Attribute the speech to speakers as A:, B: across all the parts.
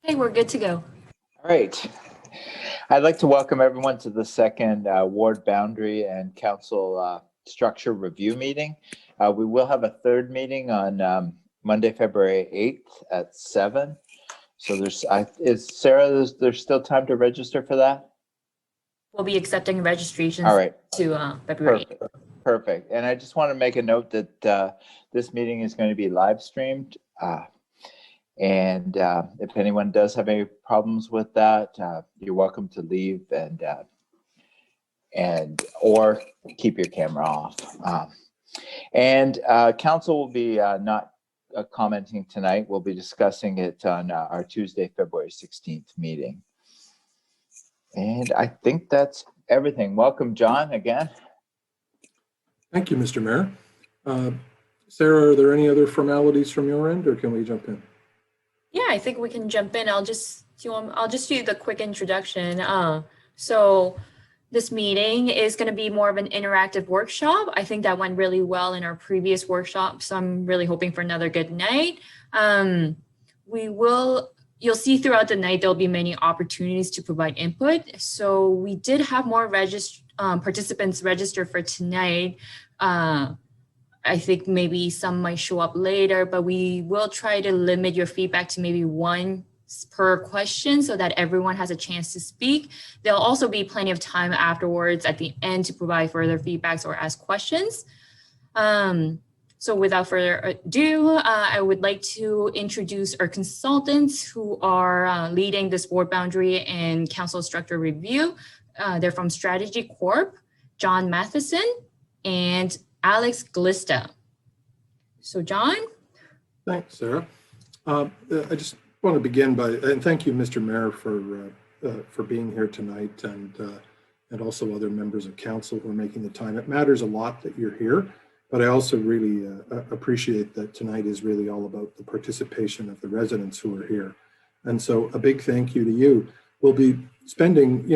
A: Hey, we're good to go.
B: All right. I'd like to welcome everyone to the second ward boundary and council structure review meeting. We will have a third meeting on Monday, February 8th at 7. So there's still time to register for that?
A: We'll be accepting registrations
B: All right.
A: to February 8th.
B: Perfect. And I just want to make a note that this meeting is going to be live streamed. And if anyone does have any problems with that, you're welcome to leave or keep your camera off. Council will be not commenting tonight. We'll be discussing it on our Tuesday, February 16th meeting. And I think that's everything. Welcome, John, again.
C: Thank you, Mr. Mayor. Sarah, are there any other formalities from your end, or can we jump in?
A: Yeah, I think we can jump in. I'll just do the quick introduction. So this meeting is going to be more of an interactive workshop. I think that went really well in our previous workshop, so I'm really hoping for another good night. You'll see throughout the night, there'll be many opportunities to provide input. So we did have more participants register for tonight. I think maybe some might show up later, but we will try to limit your feedback to maybe one per question so that everyone has a chance to speak. There'll also be plenty of time afterwards at the end to provide further feedbacks or ask questions. So without further ado, I would like to introduce our consultants who are leading this board boundary and council structure review. They're from Strategy Corp, John Matheson and Alex Glista. So John?
C: Thanks, Sarah. I just want to begin by, and thank you, Mr. Mayor, for being here tonight, and also other members of council who are making the time. It matters a lot that you're here, but I also really appreciate that tonight is really all about the participation of the residents who are here. And so a big thank you to you. We'll be spending,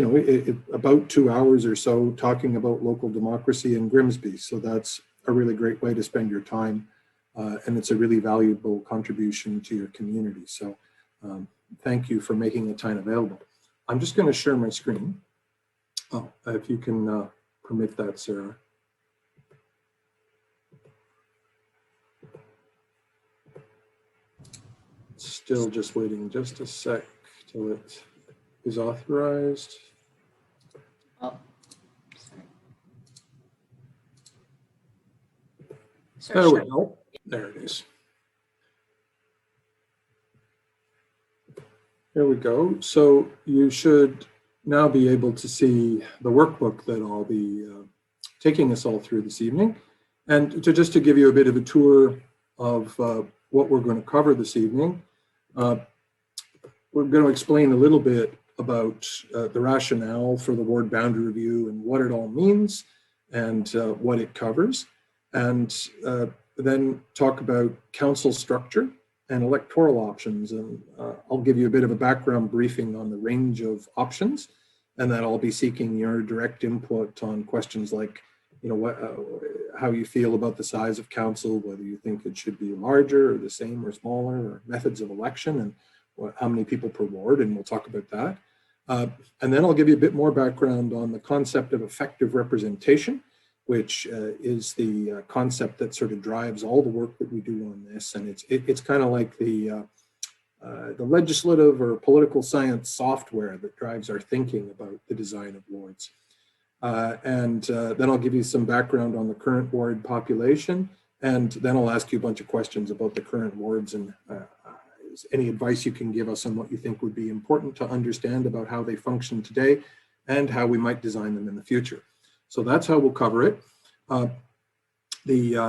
C: about 2 hours or so talking about local democracy in Grimsby. So that's a really great way to spend your time. And it's a really valuable contribution to your community. So thank you for making the time available. I'm just going to share my screen. Oh, if you can permit that, Sarah. Still just waiting just a sec till it is authorized.
A: Oh, sorry.
C: There we go. There it is. There we go. So you should now be able to see the workbook that I'll be taking us all through this evening. And just to give you a bit of a tour of what we're going to cover this evening, we're going to explain a little bit about the rationale for the ward boundary review and what it all means and what it covers. And then talk about council structure and electoral options. And I'll give you a bit of a background briefing on the range of options. And then I'll be seeking your direct input on questions like, how you feel about the size of council, whether you think it should be larger or the same or smaller, or methods of election, and how many people per ward, and we'll talk about that. And then I'll give you a bit more background on the concept of effective representation, which is the concept that sort of drives all the work that we do on this. And it's kind of like the legislative or political science software that drives our thinking about the design of wards. And then I'll give you some background on the current ward population, and then I'll ask you a bunch of questions about the current wards and any advice you can give us on what you think would be important to understand about how they function today and how we might design them in the future. So that's how we'll cover it. We're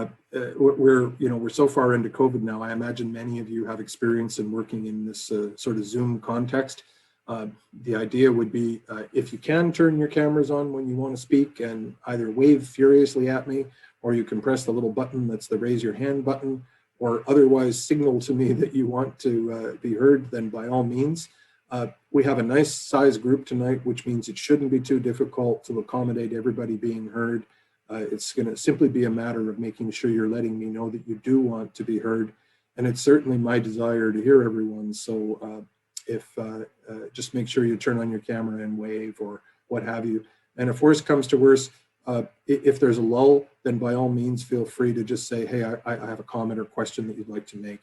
C: so far into COVID now. I imagine many of you have experience in working in this sort of Zoom context. The idea would be if you can turn your cameras on when you want to speak and either wave furiously at me, or you can press the little button that's the raise your hand button, or otherwise signal to me that you want to be heard, then by all means. We have a nice size group tonight, which means it shouldn't be too difficult to accommodate everybody being heard. It's going to simply be a matter of making sure you're letting me know that you do want to be heard. And it's certainly my desire to hear everyone. So just make sure you turn on your camera and wave or what have you. And if worse comes to worse, if there's a lull, then by all means, feel free to just say, hey, I have a comment or question that you'd like to make.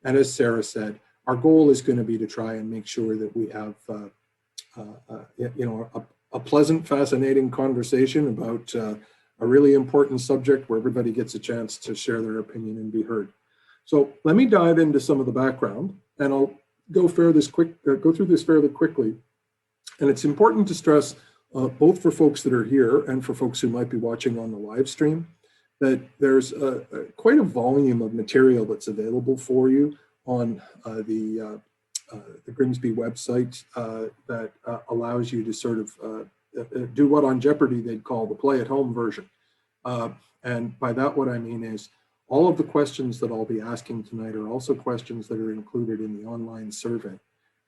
C: And as Sarah said, our goal is going to be to try and make sure that we have, a pleasant, fascinating conversation about a really important subject where everybody gets a chance to share their opinion and be heard. So let me dive into some of the background, and I'll go through this fairly quickly. And it's important to stress, both for folks that are here and for folks who might be watching on the live stream, that there's quite a volume of material that's available for you on the Grimsby website that allows you to sort of do what on Jeopardy they'd call the play-at-home version. And by that, what I mean is all of the questions that I'll be asking tonight are also questions that are included in the online survey.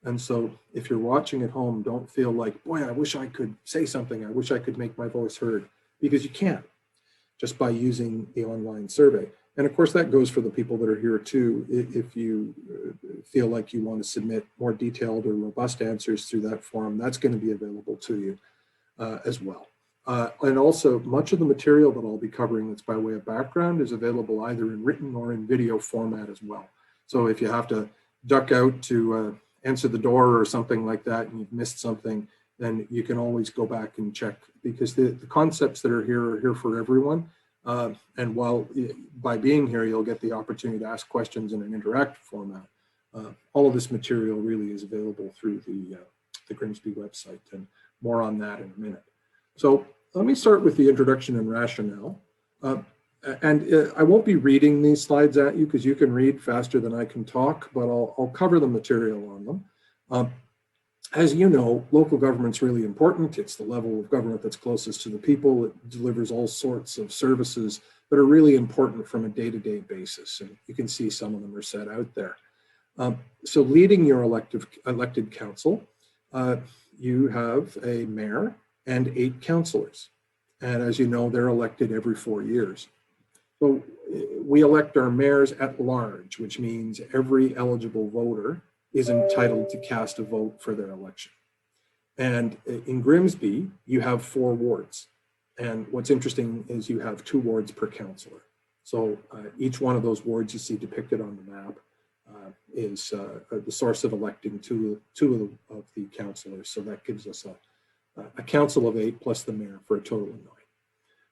C: And so if you're watching at home, don't feel like, boy, I wish I could say something. I wish I could make my voice heard, because you can't just by using the online survey. And of course, that goes for the people that are here too. If you feel like you want to submit more detailed or robust answers through that forum, that's going to be available to you as well. And also, much of the material that I'll be covering that's by way of background is available either in written or in video format as well. So if you have to duck out to answer the door or something like that and you've missed something, then you can always go back and check, because the concepts that are here for everyone. And while by being here, you'll get the opportunity to ask questions in an interactive format. All of this material really is available through the Grimsby website, and more on that in a minute. So let me start with the introduction and rationale. And I won't be reading these slides at you because you can read faster than I can talk, but I'll cover the material on them. As you know, local government's really important. It's the level of government that's closest to the people. It delivers all sorts of services that are really important from a day-to-day basis. And you can see some of them are set out there. So leading your elected council, you have a mayor and 8 councillors. And as you know, they're elected every 4 years. So we elect our mayors at large, which means every eligible voter is entitled to cast a vote for their election. And in Grimsby, you have 4 wards. And what's interesting is you have 2 wards per councillor. So each one of those wards you see depicted on the map is the source of electing two of the councillors. So that gives us a council of 8 plus the mayor for a total of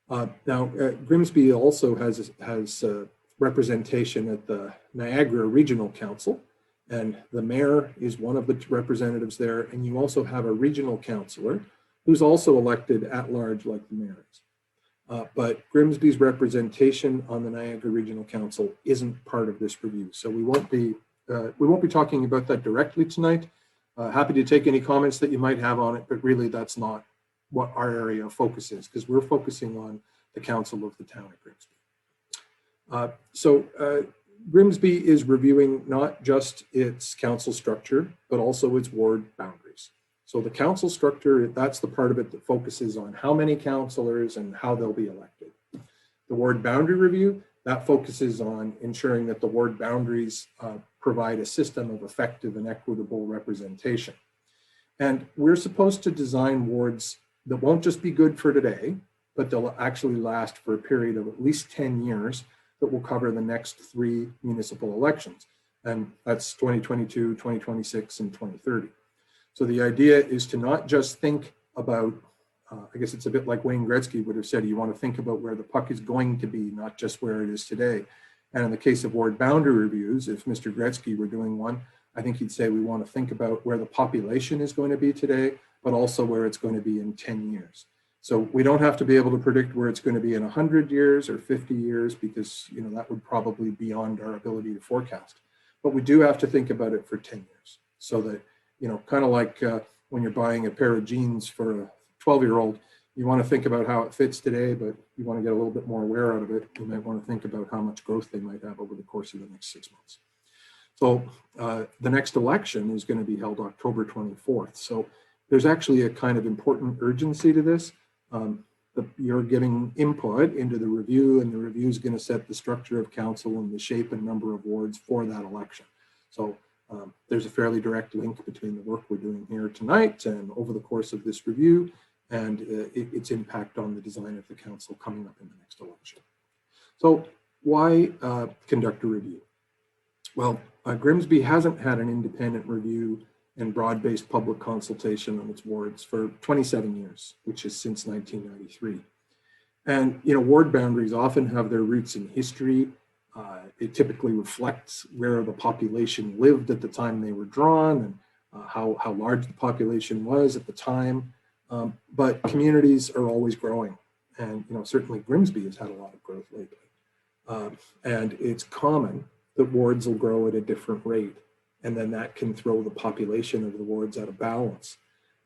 C: 9. Now, Grimsby also has representation at the Niagara Regional Council, and the mayor is one of the representatives there. And you also have a regional councillor who's also elected at large like the mayor is. But Grimsby's representation on the Niagara Regional Council isn't part of this review. So we won't be talking about that directly tonight. Happy to take any comments that you might have on it, but really that's not what our area of focus is, because we're focusing on the council of the town of Grimsby. So Grimsby is reviewing not just its council structure, but also its ward boundaries. So the council structure, that's the part of it that focuses on how many councillors and how they'll be elected. The ward boundary review, that focuses on ensuring that the ward boundaries provide a system of effective and equitable representation. And we're supposed to design wards that won't just be good for today, but they'll actually last for a period of at least 10 years that will cover the next 3 municipal elections. And that's 2022, 2026, and 2030. So the idea is to not just think about, I guess it's a bit like Wayne Gretzky would have said, you want to think about where the puck is going to be, not just where it is today. And in the case of ward boundary reviews, if Mr. Gretzky were doing one, I think he'd say we want to think about where the population is going to be today, but also where it's going to be in 10 years. So we don't have to be able to predict where it's going to be in 100 years or 50 years, because that would probably be beyond our ability to forecast. But we do have to think about it for 10 years, so that, kind of like when you're buying a pair of jeans for a 12-year-old, you want to think about how it fits today, but you want to get a little bit more wear out of it. You might want to think about how much growth they might have over the course of the next 6 months. So the next election is going to be held October 24th. So there's actually a kind of important urgency to this. You're giving input into the review, and the review is going to set the structure of council and the shape and number of wards for that election. So There's a fairly direct link between the work we're doing here tonight and over the course of this review and its impact on the design of the council coming up in the next election. So why conduct a review? Well, Grimsby hasn't had an independent review and broad-based public consultation on its wards for 27 years, which is since 1993. And, ward boundaries often have their roots in history. It typically reflects where the population lived at the time they were drawn and how large the population was at the time. But communities are always growing. And, certainly Grimsby has had a lot of growth lately. And it's common that wards will grow at a different rate. And then that can throw the population of the wards out of balance.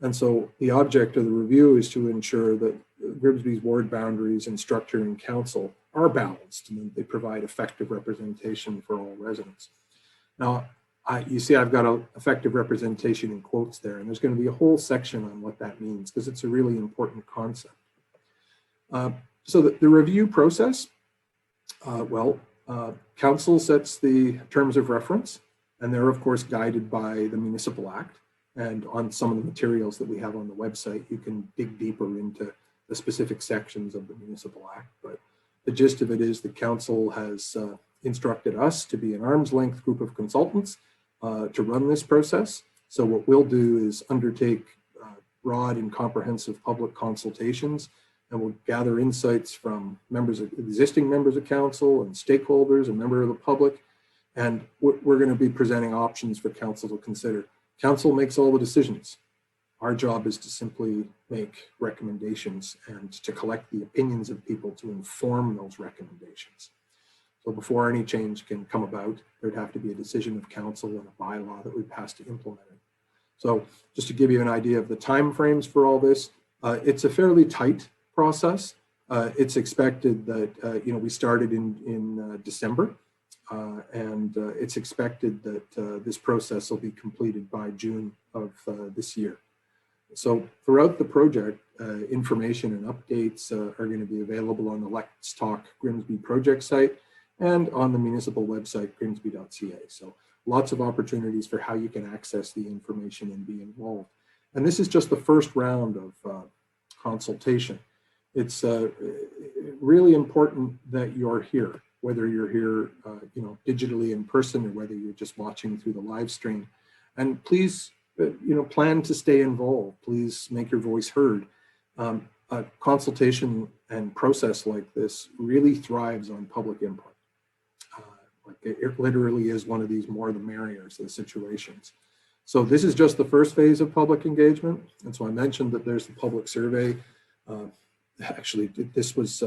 C: And so the object of the review is to ensure that Grimsby's ward boundaries and structure and council are balanced and that they provide effective representation for all residents. Now, you see I've got an effective representation in quotes there, and there's going to be a whole section on what that means because it's a really important concept. So the review process, council sets the terms of reference, and they're of course guided by the Municipal Act. And on some of the materials that we have on the website, you can dig deeper into the specific sections of the Municipal Act. But the gist of it is the council has instructed us to be an arm's length group of consultants to run this process. So what we'll do is undertake broad and comprehensive public consultations, and we'll gather insights from existing members of council and stakeholders and members of the public. And we're going to be presenting options for council to consider. Council makes all the decisions. Our job is to simply make recommendations and to collect the opinions of people to inform those recommendations. So before any change can come about, there'd have to be a decision of council and a bylaw that we pass to implement it. So just to give you an idea of the timeframes for all this, it's a fairly tight process. It's expected that we started in December. And it's expected that this process will be completed by June of this year. So throughout the project, information and updates are going to be available on the Let's Talk Grimsby project site and on the municipal website, grimsby.ca. So lots of opportunities for how you can access the information and be involved. And this is just the first round of consultation. It's really important that you're here, whether you're here, digitally in person or whether you're just watching through the live stream. And please, plan to stay involved. Please make your voice heard. A consultation and process like this really thrives on public input. It literally is one of these more the merrier situations. So this is just the first phase of public engagement. And so I mentioned that there's the public survey. Actually, this was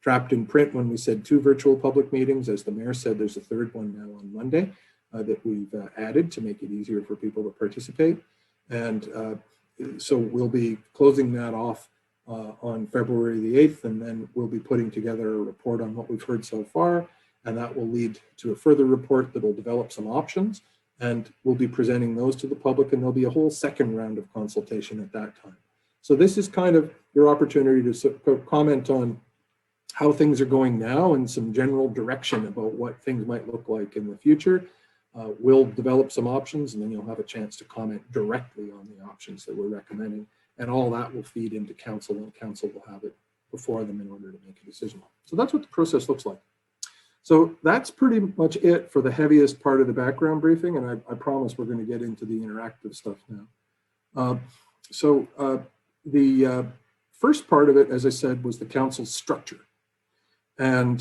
C: trapped in print when we said 2 virtual public meetings. As the mayor said, there's a third one now on Monday that we've added to make it easier for people to participate. And so we'll be closing that off on February the 8th, and then we'll be putting together a report on what we've heard so far, and that will lead to a further report that will develop some options, and we'll be presenting those to the public, and there'll be a whole second round of consultation at that time. So this is kind of your opportunity to comment on how things are going now and some general direction about what things might look like in the future. We'll develop some options, and then you'll have a chance to comment directly on the options that we're recommending. And all that will feed into council, and council will have it before them in order to make a decision. So that's what the process looks like. So that's pretty much it for the heaviest part of the background briefing. And I promise we're going to get into the interactive stuff now. The first part of it, as I said, was the council's structure. And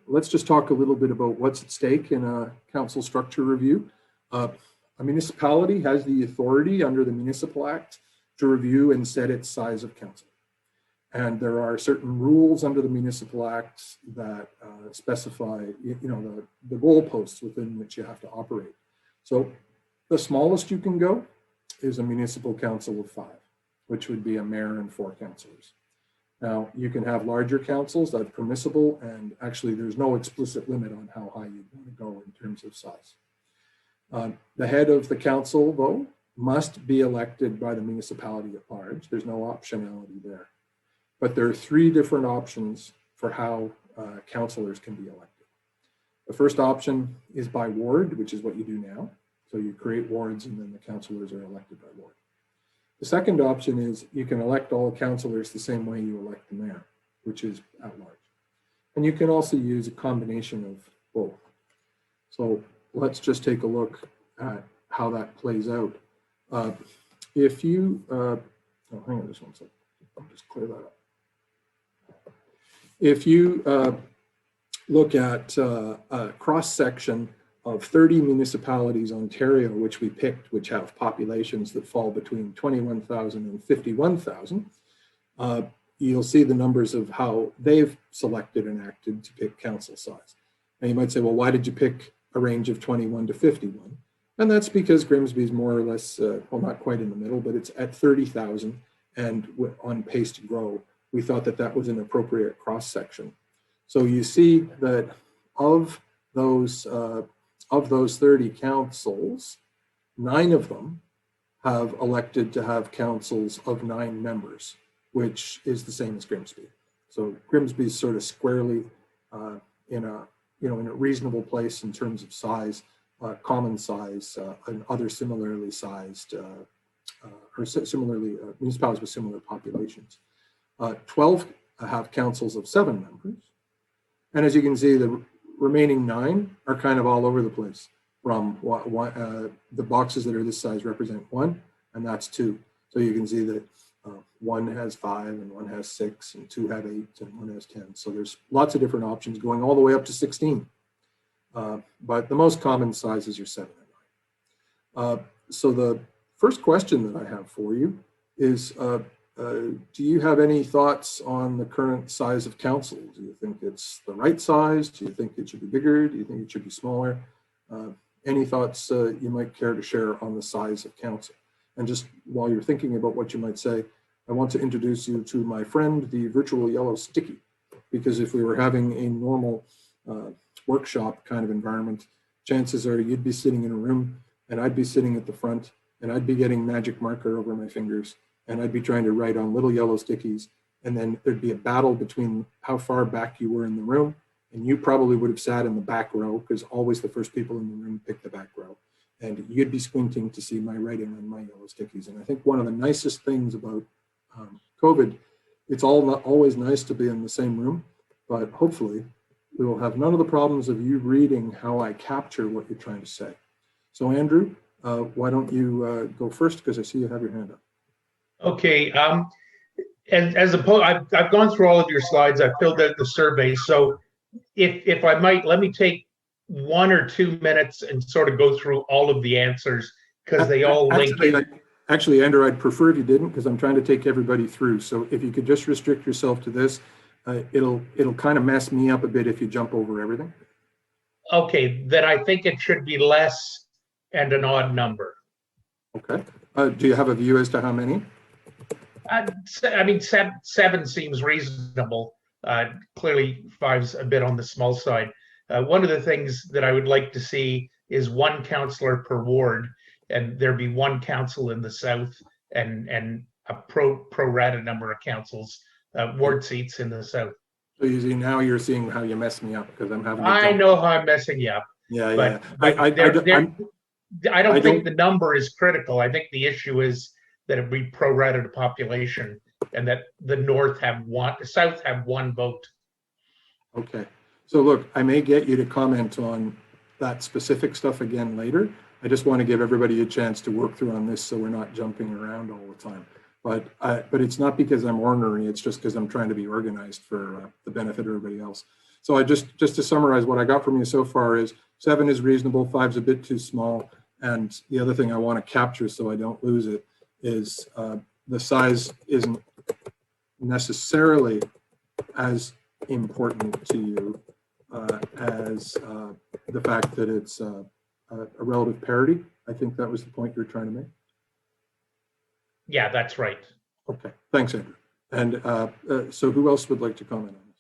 C: let's just talk a little bit about what's at stake in a council structure review. A municipality has the authority under the Municipal Act to review and set its size of council. And there are certain rules under the Municipal Act that specify, the goalposts within which you have to operate. So the smallest you can go is a municipal council of 5, which would be a mayor and 4 councillors. Now, you can have larger councils, that's permissible, and actually there's no explicit limit on how high you want to go in terms of size. The head of the council, though, must be elected by the municipality at large. There's no optionality there. But there are 3 different options for how councillors can be elected. The first option is by ward, which is what you do now. So you create wards and then the councillors are elected by ward. The second option is you can elect all councillors the same way you elect the mayor, which is at large. And you can also use a combination of both. So let's just take a look at how that plays out. If you, oh, hang on just one second. I'll just clear that up. If you look at a cross-section of 30 municipalities, Ontario, which we picked, which have populations that fall between 21,000 and 51,000, you'll see the numbers of how they've selected and acted to pick council size. And you might say, well, why did you pick a range of 21 to 51? And that's because Grimsby is more or less, well, not quite in the middle, but it's at 30,000 and on pace to grow. We thought that that was an appropriate cross-section. So you see that of those 30 councils, 9 of them have elected to have councils of 9 members, which is the same as Grimsby. So Grimsby is sort of squarely in a reasonable place in terms of size, common size, and other similarly sized or similarly municipalities with similar populations. 12 have councils of 7 members, and as you can see, the remaining 9 are kind of all over the place. From the boxes that are this size represent 1, and that's 2. So you can see that 1 has 5, and 1 has 6, and 2 have 8, and 1 has 10. So there's lots of different options going all the way up to 16. But the most common sizes are 7 and 9. So the first question that I have for you is, do you have any thoughts on the current size of council? Do you think it's the right size? Do you think it should be bigger? Do you think it should be smaller? Any thoughts you might care to share on the size of council? And just while you're thinking about what you might say, I want to introduce you to my friend, the virtual yellow sticky, because if we were having a normal workshop kind of environment, chances are you'd be sitting in a room and I'd be sitting at the front and I'd be getting magic marker over my fingers and I'd be trying to write on little yellow stickies, and then there'd be a battle between how far back you were in the room, and you probably would have sat in the back row because always the first people in the room pick the back row, and you'd be squinting to see my writing on my yellow stickies. And I think one of the nicest things about COVID, it's always nice to be in the same room, but hopefully we will have none of the problems of you reading how I capture what you're trying to say. So Andrew, why don't you go first, because I see you have your hand up.
D: Okay, and as opposed, I've gone through all of your slides. I've filled out the survey. So if I might, let me take 1 or 2 minutes and sort of go through all of the answers, because they all link in.
C: Actually, Andrew, I'd prefer if you didn't, because I'm trying to take everybody through. So if you could just restrict yourself to this, it'll kind of mess me up a bit if you jump over everything.
D: Okay, then I think it should be less and an odd number.
C: Okay. Do you have a view as to how many?
D: I mean, 7 seems reasonable. Clearly, 5's a bit on the small side. One of the things that I would like to see is 1 councillor per ward, and there be 1 council in the south and a pro rata number of councils, ward seats in the south.
C: So you see, now you're seeing how you mess me up, because I'm having to
D: I know how I'm messing you up.
C: Yeah,
D: but,
C: yeah.
D: I don't think the number is critical. I think the issue is that it be pro rata to population, and that the north have 1, the south have 1 vote.
C: Okay. So look, I may get you to comment on that specific stuff again later. I just want to give everybody a chance to work through on this so we're not jumping around all the time. But it's not because I'm ornery, it's just because I'm trying to be organized for the benefit of everybody else. So I just to summarize, what I got from you so far is 7 is reasonable, 5's a bit too small. And the other thing I want to capture so I don't lose it is the size isn't necessarily as important to you as the fact that it's a relative parity. I think that was the point you're trying to make.
D: Yeah, that's right.
C: Okay, thanks, Andrew. And so who else would like to comment on this?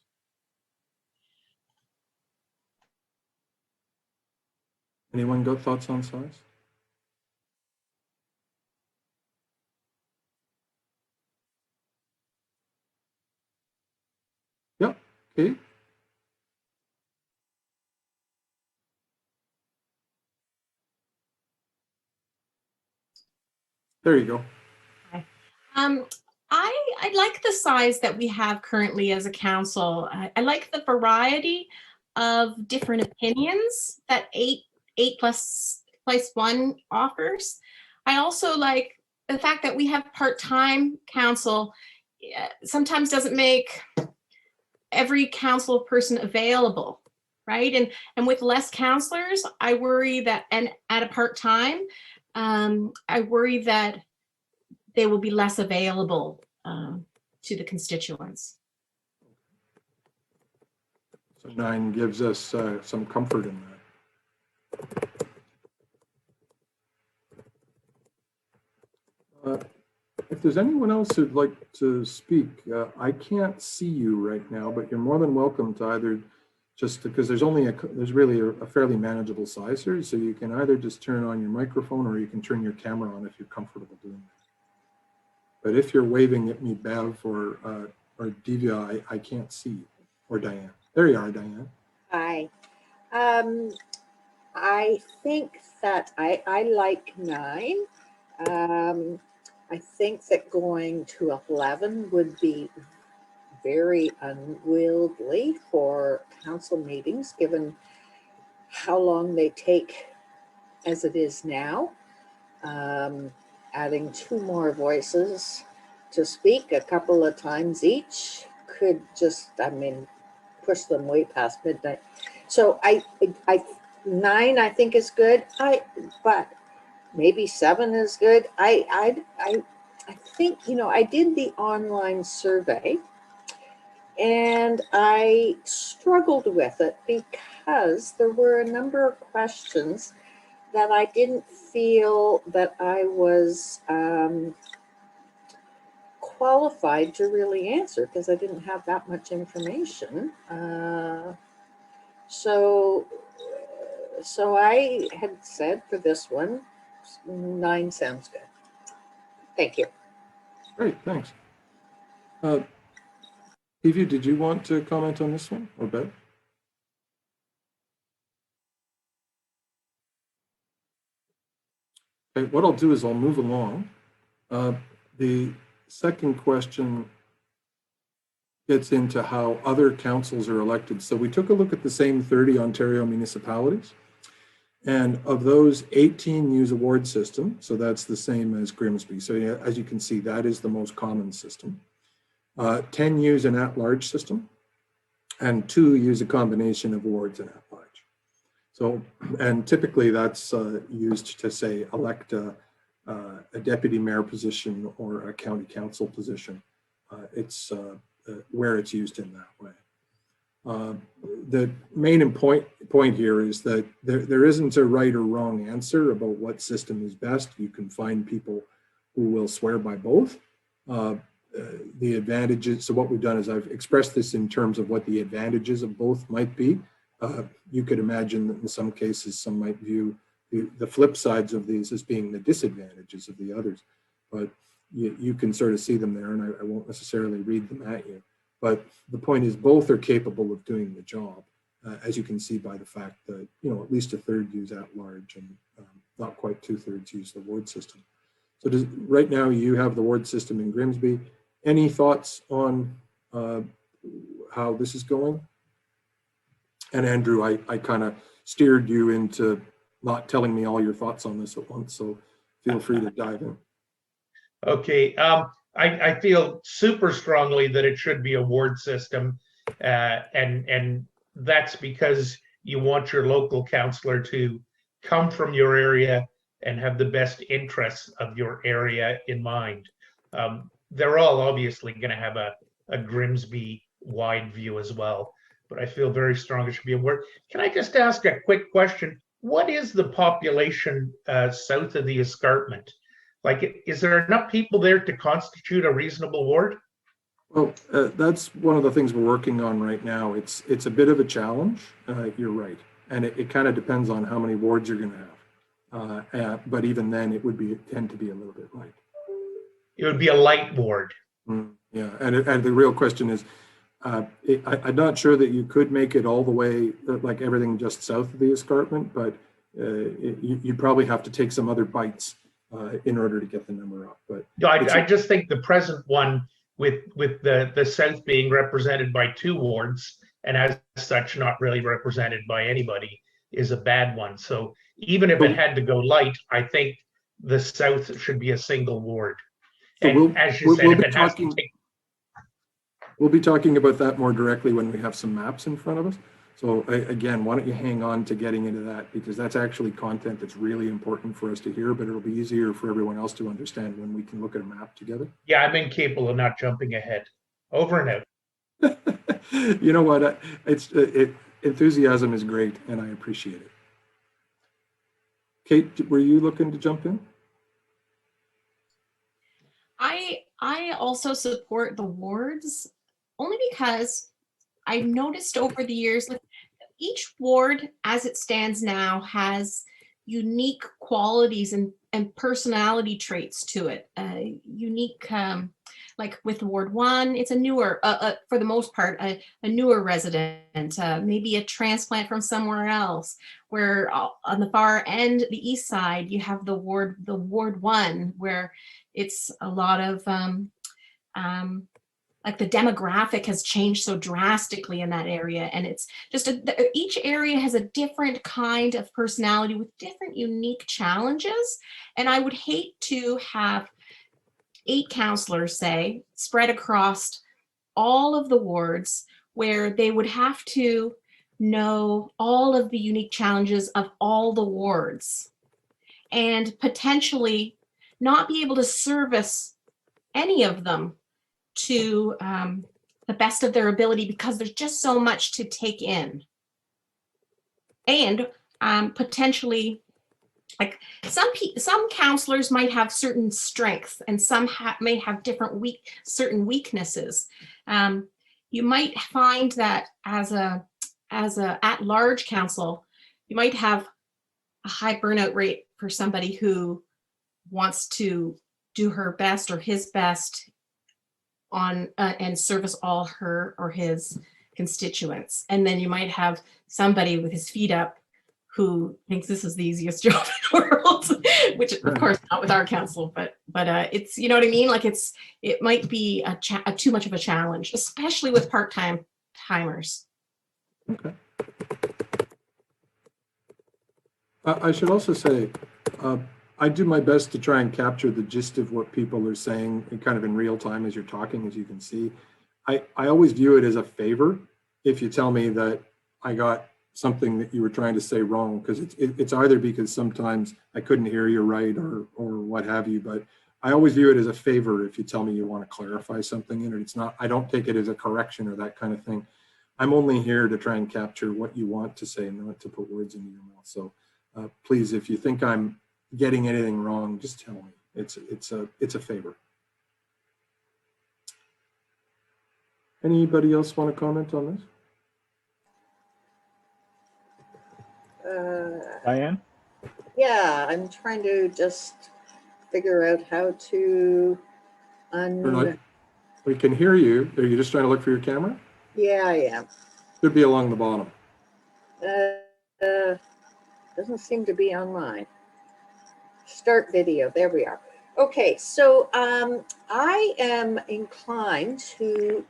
C: Anyone got thoughts on size? Yeah, okay. There you go.
E: Um, I like the size that we have currently as a council. I like the variety of different opinions that eight plus one offers. I also like the fact that we have part-time council. Sometimes doesn't make every council person available, right? And with less counselors, I worry that, and at a part-time, I worry that they will be less available to the constituents.
C: So 9 gives us some comfort in that. If there's anyone else who'd like to speak, I can't see you right now, but you're more than welcome to either just because there's really a fairly manageable size here, so you can either just turn on your microphone or you can turn your camera on if you're comfortable doing that. But if you're waving at me, Bev or Divya, I can't see you, or Diane. There you are, Diane.
F: Hi. I think that I like 9. I think that going to 11 would be very unwieldy for council meetings, given how long they take as it is now. Adding 2 more voices to speak a couple of times each could just, push them way past midnight. So I 9 I think is good. But maybe 7 is good. I think, I did the online survey and I struggled with it because there were a number of questions that I didn't feel that I was qualified to really answer because I didn't have that much information. So I had said for this one, 9 sounds good. Thank you.
C: Great, thanks. Evie, did you want to comment on this one, or Bev? Okay, what I'll do is I'll move along. The second question gets into how other councils are elected. So we took a look at the same 30 Ontario municipalities. And of those, 18 use a ward system. So that's the same as Grimsby. So yeah, as you can see, that is the most common system. 10 use an at-large system, and 2 use a combination of wards and at-large. So, and typically that's used to say elect a deputy mayor position or a county council position. It's where it's used in that way. The main point here is that there isn't a right or wrong answer about what system is best. You can find people who will swear by both. The advantages, so what we've done is I've expressed this in terms of what the advantages of both might be. You could imagine that in some cases, some might view the flip sides of these as being the disadvantages of the others, but you can sort of see them there, and I won't necessarily read them at you. But the point is both are capable of doing the job, as you can see by the fact that, at least a third use at large and not quite 2/3 use the ward system. So right now you have the ward system in Grimsby. Any thoughts on how this is going? And Andrew, I kind of steered you into not telling me all your thoughts on this at once, so feel free to dive in.
D: Okay, I feel super strongly that it should be a ward system, and that's because you want your local councillor to come from your area and have the best interests of your area in mind. They're all obviously going to have a Grimsby wide view as well, but I feel very strong it should be a ward. Can I just ask a quick question? What is the population south of the escarpment? Like, is there enough people there to constitute a reasonable ward?
C: Well, that's one of the things we're working on right now. It's a bit of a challenge. You're right, and it kind of depends on how many wards you're going to have. But even then, it would tend to be a little bit light.
D: It would be a light ward.
C: Yeah, and the real question is, I'm not sure that you could make it all the way, like everything just south of the escarpment, but you'd probably have to take some other bites in order to get the number up. But
D: No,
C: it's-
D: I just think the present one with the South being represented by 2 wards and as such not really represented by anybody is a bad one. So even if it had to go light, I think the South should be a single ward.
C: So
D: And as you said, if it has to take.
C: We'll be talking about that more directly when we have some maps in front of us. So again, why don't you hang on to getting into that, because that's actually content that's really important for us to hear, but it'll be easier for everyone else to understand when we can look at a map together.
D: Yeah, I'm incapable of not jumping ahead. Over and out.
C: You know what? Enthusiasm is great, and I appreciate it. Kate, were you looking to jump in?
E: I also support the wards only because I've noticed over the years, like each ward as it stands now has unique qualities and personality traits to it. Unique, like with Ward 1, it's a newer, for the most part, a newer resident, maybe a transplant from somewhere else. Where on the far end, the east side, you have the Ward 1, where it's a lot of like the demographic has changed so drastically in that area, and it's just each area has a different kind of personality with different unique challenges. And I would hate to have 8 counselors, say, spread across all of the wards where they would have to know all of the unique challenges of all the wards and potentially not be able to service any of them to the best of their ability, because there's just so much to take in. And potentially, like some counselors might have certain strengths and some may have different certain weaknesses. You might find that as a at-large council, you might have a high burnout rate for somebody who wants to do her best or his best on and service all her or his constituents. And then you might have somebody with his feet up who thinks this is the easiest job in the world, which of course not with our council, but it's, you know what I mean? Like it might be a too much of a challenge, especially with part-time timers.
C: Okay. I should also say, I do my best to try and capture the gist of what people are saying kind of in real time as you're talking, as you can see. I always view it as a favor if you tell me that I got something that you were trying to say wrong, because it's either because sometimes I couldn't hear you right or what have you, but I always view it as a favor if you tell me you want to clarify something in it. It's not, I don't take it as a correction or that kind of thing. I'm only here to try and capture what you want to say and not to put words into your mouth. So please, if you think I'm getting anything wrong, just tell me. It's a favor. Anybody else want to comment on this?
B: Diane?
F: Yeah, I'm trying to just figure out how to
C: We can hear you. Are you just trying to look for your camera?
F: Yeah, I am.
C: Should be along the bottom.
F: Doesn't seem to be on mine. Start video. There we are. Okay, so I am inclined to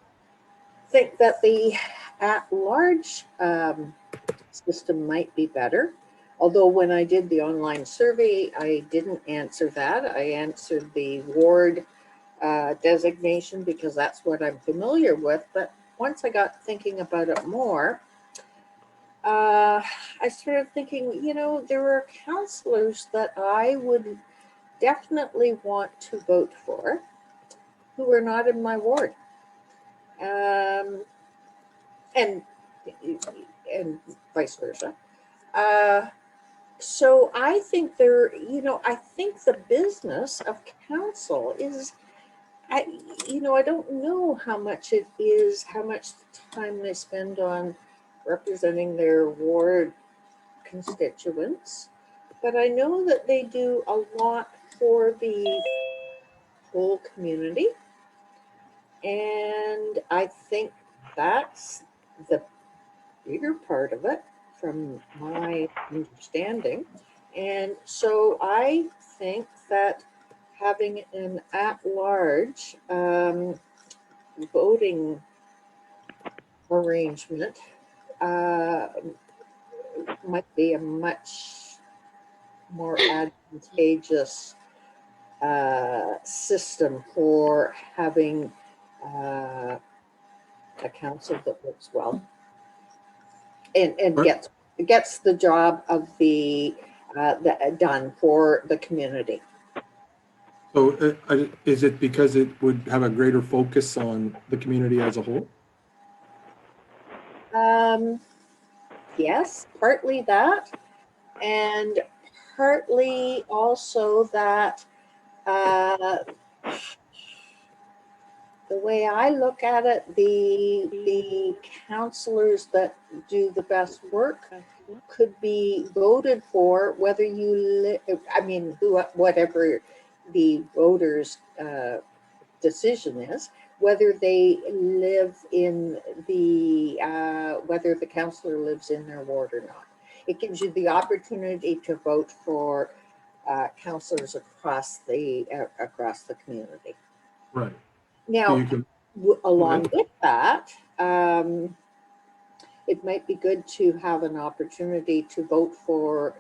F: think that the at-large system might be better. Although when I did the online survey, I didn't answer that. I answered the ward designation because that's what I'm familiar with. But once I got thinking about it more, I started thinking, you know, there are counselors that I would definitely want to vote for who are not in my ward. And vice versa. So I think I think the business of council is, I don't know how much it is, how much time they spend on representing their ward constituents, but I know that they do a lot for the whole community. And I think that's the bigger part of it from my understanding. And so I think that having an at-large voting arrangement might be a much more advantageous system for having a council that works well and
C: Right.
F: gets the job of the done for the community.
C: So is it because it would have a greater focus on the community as a whole?
F: Yes, partly that, and partly also that the way I look at it, the counselors that do the best work could be voted for, whether you whatever the voters' decision is, whether they live in whether the counselor lives in their ward or not. It gives you the opportunity to vote for counselors across the community.
C: Right. So
F: Now,
C: you can,
F: along with that, it might be good to have an opportunity to vote for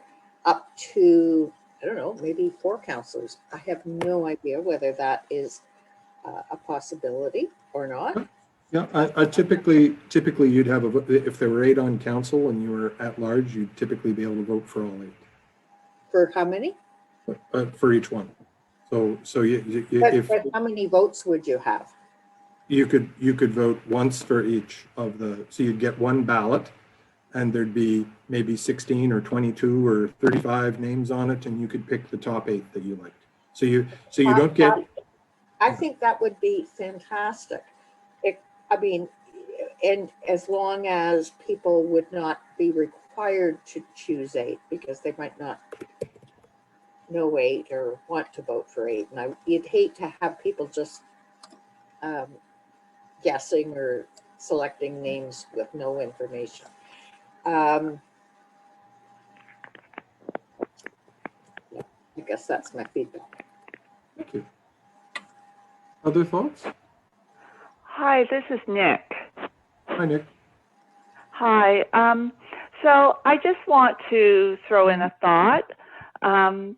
F: up to, I don't know, maybe 4 counselors. I have no idea whether that is a possibility or not.
C: yeah, I typically you'd have if there were 8 on council and you were at large, you'd typically be able to vote for all 8.
F: For how many?
C: For each one. So
F: But how many votes would you have?
C: you could vote once for each of the, so you'd get one ballot and there'd be maybe 16 or 22 or 35 names on it, and you could pick the top 8 that you liked. So you don't get.
F: I think that would be fantastic. And as long as people would not be required to choose 8 because they might not know 8 or want to vote for 8. And you'd hate to have people just guessing or selecting names with no information. Yeah, I guess that's my feedback.
C: Thank you. Other thoughts?
G: Hi, this is Nick.
C: Hi, Nick.
G: Hi. So I just want to throw in a thought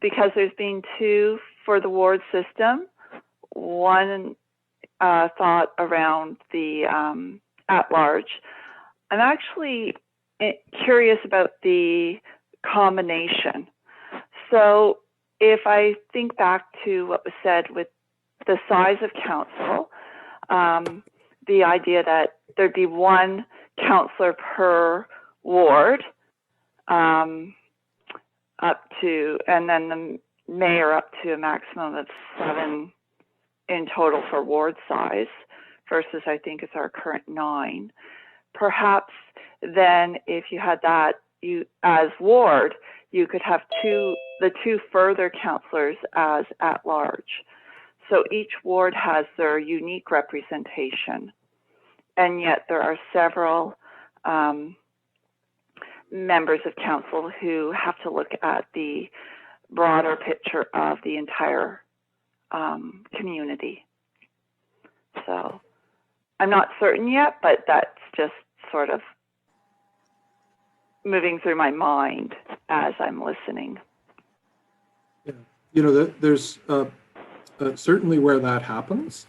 G: because there's been 2 for the ward system. One thought around the at-large. I'm actually curious about the combination. So if I think back to what was said with the size of council, the idea that there'd be 1 counselor per ward, up to, and then the mayor up to a maximum of 7 in total for ward size, versus I think it's our current 9. Perhaps then if you had that, you as ward, you could have the 2 further counselors as at large. So each ward has their unique representation, and yet there are several members of council who have to look at the broader picture of the entire community. So I'm not certain yet, but that's just sort of moving through my mind as I'm listening.
C: Yeah. You know, there's certainly where that happens,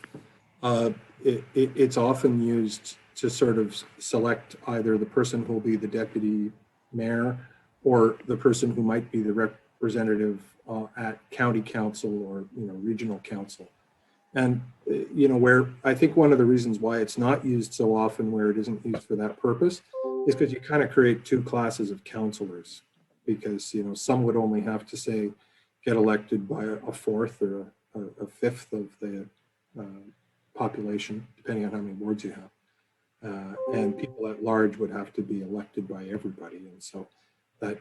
C: it's often used to sort of select either the person who will be the deputy mayor or the person who might be the representative at county council or, you know, regional council. And, you know, where I think one of the reasons why it's not used so often where it isn't used for that purpose is because you kind of create 2 classes of councillors, because, you know, some would only have to say get elected by a 4th or a 5th of the population, depending on how many wards you have. And people at large would have to be elected by everybody. And so that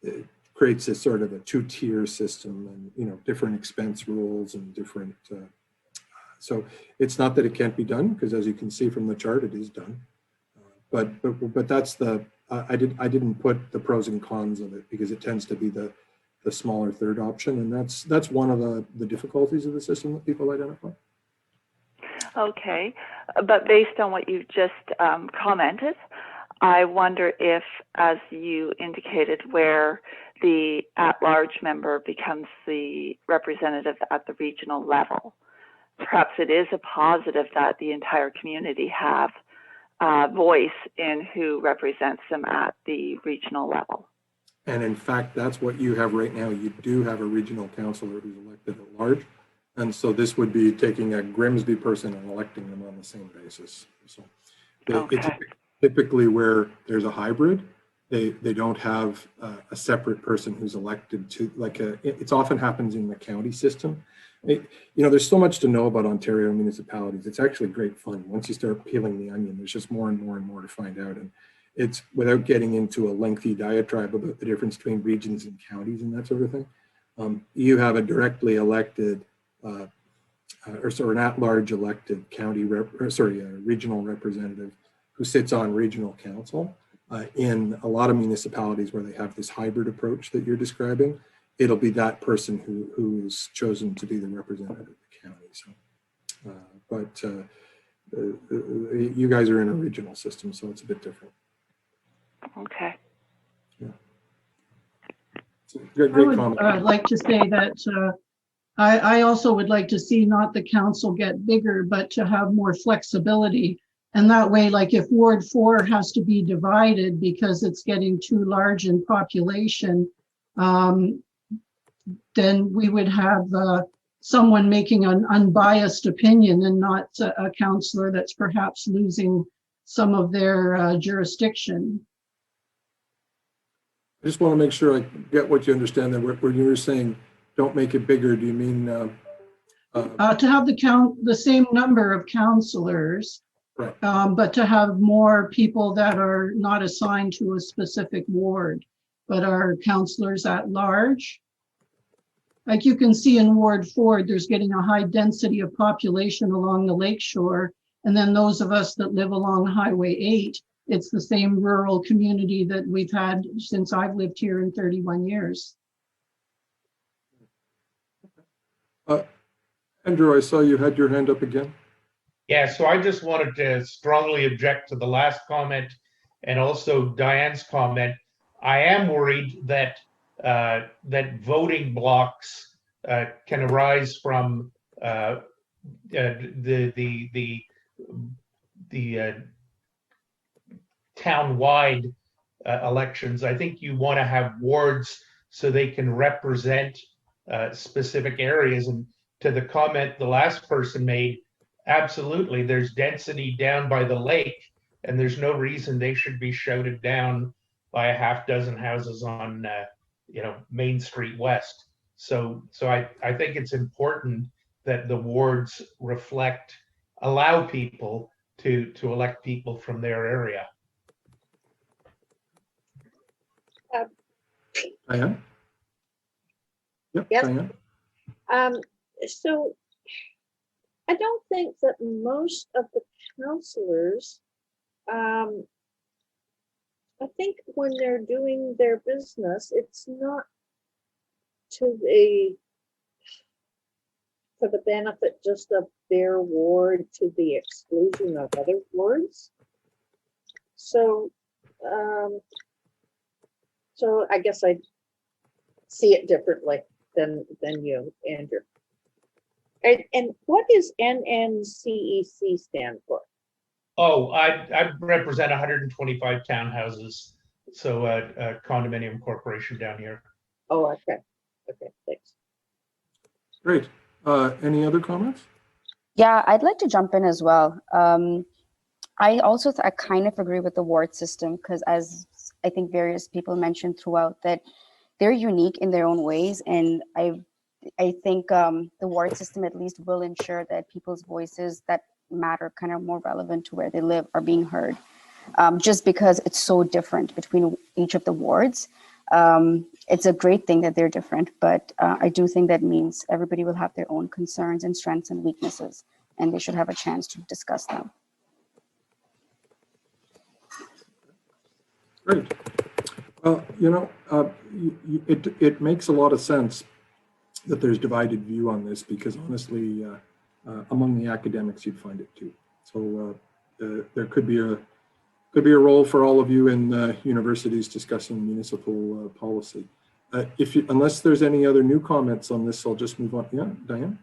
C: it creates a sort of a 2-tier system, and, you know, different expense rules and different. So it's not that it can't be done, because as you can see from the chart, it is done. But that's the, I didn't put the pros and cons of it, because it tends to be the the smaller third option, and that's one of the difficulties of the system that people identify.
G: Okay, but based on what you've just commented, I wonder if, as you indicated, where the at-large member becomes the representative at the regional level, perhaps it is a positive that the entire community have voice in who represents them at the regional level.
C: And in fact, that's what you have right now. You do have a regional councillor who's elected at large. And so this would be taking a Grimsby person and electing them on the same basis. So it's typically where there's a hybrid. They don't have a separate person who's elected to, like it often happens in the county system. You know, there's so much to know about Ontario municipalities. It's actually great fun. Once you start peeling the onion, there's just more and more and more to find out. And it's without getting into a lengthy diatribe about the difference between regions and counties and that sort of thing. You have a directly elected, or an at-large elected regional representative who sits on regional council. In a lot of municipalities where they have this hybrid approach that you're describing, it'll be that person who's chosen to be the representative of the county. So, you guys are in a regional system, so it's a bit different.
G: Okay.
C: Yeah. Great comment.
H: I would like to say that I also would like to see not the council get bigger, but to have more flexibility. And that way, like if Ward 4 has to be divided because it's getting too large in population, then we would have someone making an unbiased opinion and not a councillor that's perhaps losing some of their jurisdiction.
C: I just want to make sure I get what you understand. That when you were saying don't make it bigger, do you mean
H: to have the same number of councillors,
C: right.
H: But to have more people that are not assigned to a specific ward, but are councillors at large? Like you can see in Ward 4, there's getting a high density of population along the lakeshore. And then those of us that live along Highway 8, it's the same rural community that we've had since I've lived here in 31 years.
C: Andrew, I saw you had your hand up again.
D: Yeah, so I just wanted to strongly object to the last comment and also Diane's comment. I am worried that that voting blocks can arise from the town-wide elections. I think you want to have wards so they can represent specific areas. And to the comment the last person made, absolutely, there's density down by the lake, and there's no reason they should be shouted down by a half dozen houses on Main Street West. So I think it's important that the wards allow people to elect people from their area.
C: Diane? Yep,
F: Yes.
C: Diane.
F: So I don't think that most of the councillors, I think when they're doing their business, it's not for the benefit just of their ward to the exclusion of other wards. So, so I guess I see it differently than you, Andrew. And what does NNCEC stand for?
D: Oh, I represent 125 townhouses, so a condominium corporation down here.
F: Oh, okay. Okay, thanks.
C: Great. Any other comments?
I: Yeah, I'd like to jump in as well. I also I kind of agree with the ward system because, as I think various people mentioned throughout, that they're unique in their own ways, and I think the ward system at least will ensure that people's voices that matter, kind of more relevant to where they live, are being heard. Just because it's so different between each of the wards. It's a great thing that they're different, but I do think that means everybody will have their own concerns and strengths and weaknesses, and they should have a chance to discuss them.
C: Great. It makes a lot of sense that there's divided view on this, because honestly, among the academics, you'd find it too. So there could be a role for all of you in universities discussing municipal policy. Unless there's any other new comments on this, I'll just move on. Yeah, Diane?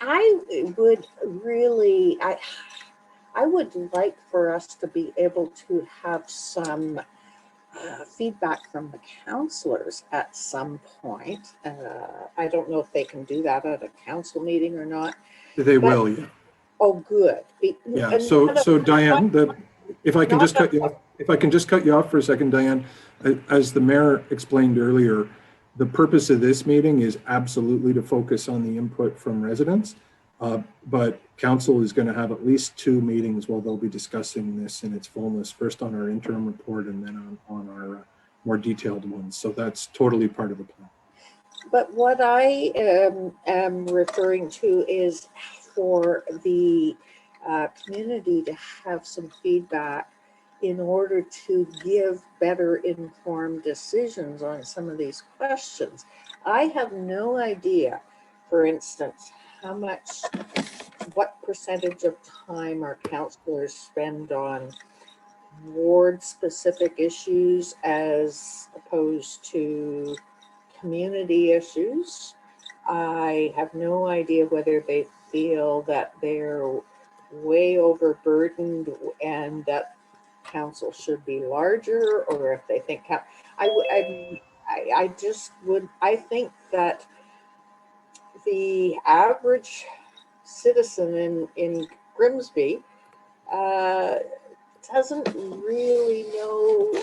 F: I would really, I would like for us to be able to have some feedback from the counselors at some point. I don't know if they can do that at a council meeting or not.
C: They will, yeah.
F: Oh, good.
C: Yeah, so Diane, if I can just cut you off for a second, Diane, as the mayor explained earlier, the purpose of this meeting is absolutely to focus on the input from residents, but council is going to have at least 2 meetings where they'll be discussing this in its fullness, first on our interim report and then on our more detailed ones. So that's totally part of the plan.
F: But what I am referring to is for the community to have some feedback in order to give better informed decisions on some of these questions. I have no idea, for instance, what percentage of time our counselors spend on ward-specific issues as opposed to community issues. I have no idea whether they feel that they're way overburdened and that council should be larger, or if they think I think that the average citizen in Grimsby doesn't really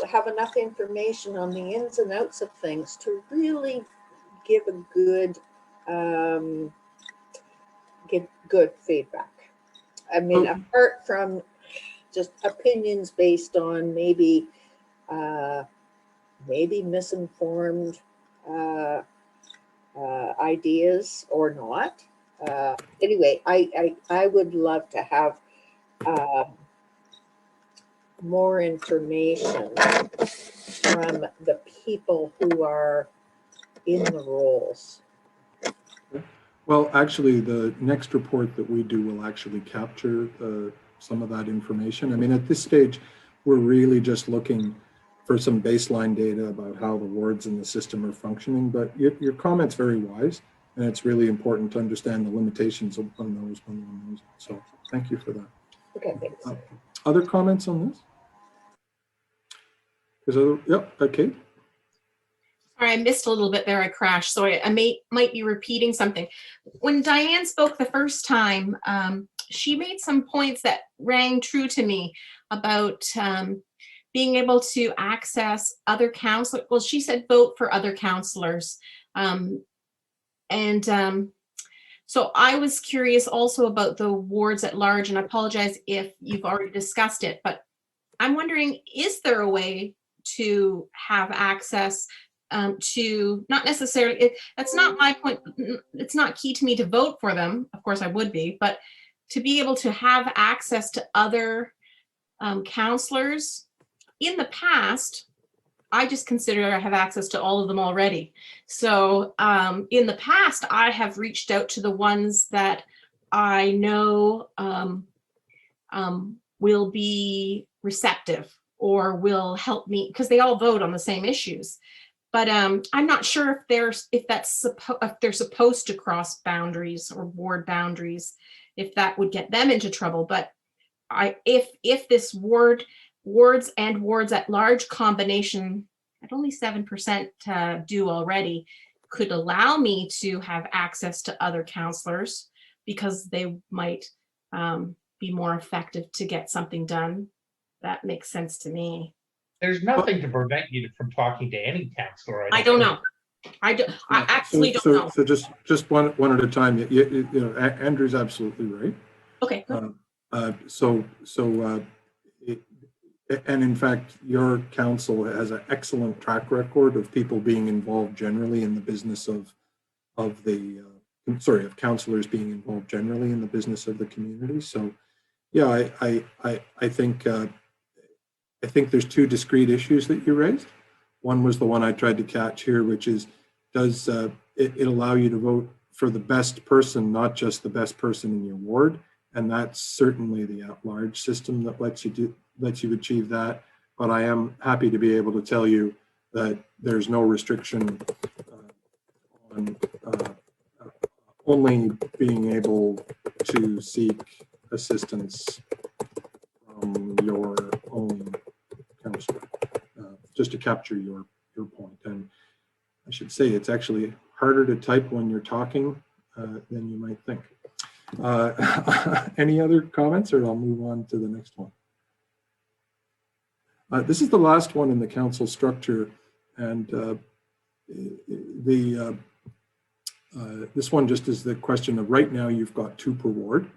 F: have enough information on the ins and outs of things to really give a good feedback. I mean, apart from just opinions based on maybe misinformed ideas or not. Anyway, I would love to have more information from the people who are in the roles.
C: Well, actually, the next report that we do will actually capture some of that information. I mean, at this stage, we're really just looking for some baseline data about how the wards in the system are functioning, but your comment's very wise, and it's really important to understand the limitations on those when one knows it. So thank you for that.
F: Okay, thanks.
C: Other comments on this? Kate?
E: Sorry, I missed a little bit there. I crashed, so I might be repeating something. When Diane spoke the first time, she made some points that rang true to me about being able to access other counselors. Well, she said vote for other counselors. So I was curious also about the wards at large, and I apologize if you've already discussed it, but I'm wondering, is there a way to have access to, not necessarily, that's not my point, it's not key to me to vote for them, of course I would be, but to be able to have access to other counselors. In the past, I just consider I have access to all of them already. So in the past, I have reached out to the ones that I know will be receptive or will help me, because they all vote on the same issues. But I'm not sure if they're supposed to cross boundaries or ward boundaries, if that would get them into trouble. But if this wards and wards at large combination at only 7% do already, could allow me to have access to other counselors because they might be more effective to get something done. That makes sense to me.
D: There's nothing to prevent you from talking to any counselor.
E: I don't know. I actually don't know.
C: So just one at a time. You know, Andrew's absolutely right.
E: Okay.
C: And in fact, your council has an excellent track record of people being involved generally in the business of counselors being involved generally in the business of the community. So, yeah, I think I think there's two discrete issues that you raised. One was the one I tried to catch here, which is, does it allow you to vote for the best person, not just the best person in your ward? And that's certainly the at-large system that lets you achieve that. But I am happy to be able to tell you that there's no restriction on only being able to seek assistance from your own counselor, just to capture your point. And I should say it's actually harder to type when you're talking than you might think. Any other comments, or I'll move on to the next one. This is the last one in the council structure, and this one just is the question of, right now you've got 2 per ward,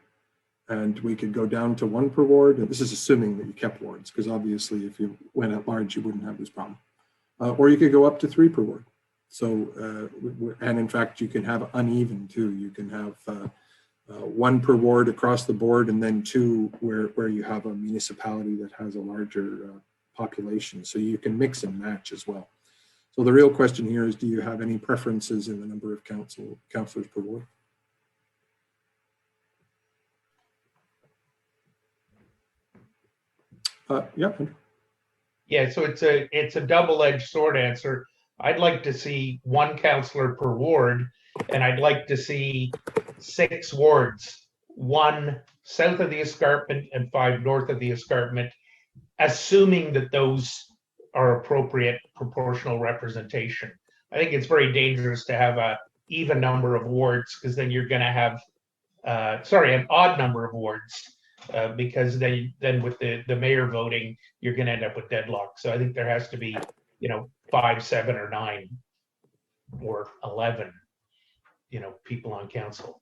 C: and we could go down to 1 per ward. And this is assuming that you kept wards, because obviously if you went at large, you wouldn't have this problem. Or you could go up to 3 per ward. So, and in fact, you can have uneven too. You can have 1 per ward across the board, and then 2 where you have a municipality that has a larger population. So you can mix and match as well. So the real question here is, do you have any preferences in the number of councillors per ward? Yeah.
D: Yeah, so it's a double-edged sword answer. I'd like to see 1 councillor per ward, and I'd like to see 6 wards, 1 south of the escarpment and 5 north of the escarpment, assuming that those are appropriate proportional representation. I think it's very dangerous to have a even number of wards, because then you're going to have, an odd number of wards, because then with the mayor voting, you're going to end up with deadlock. So I think there has to be, 5, 7, or 9, or 11, people on council.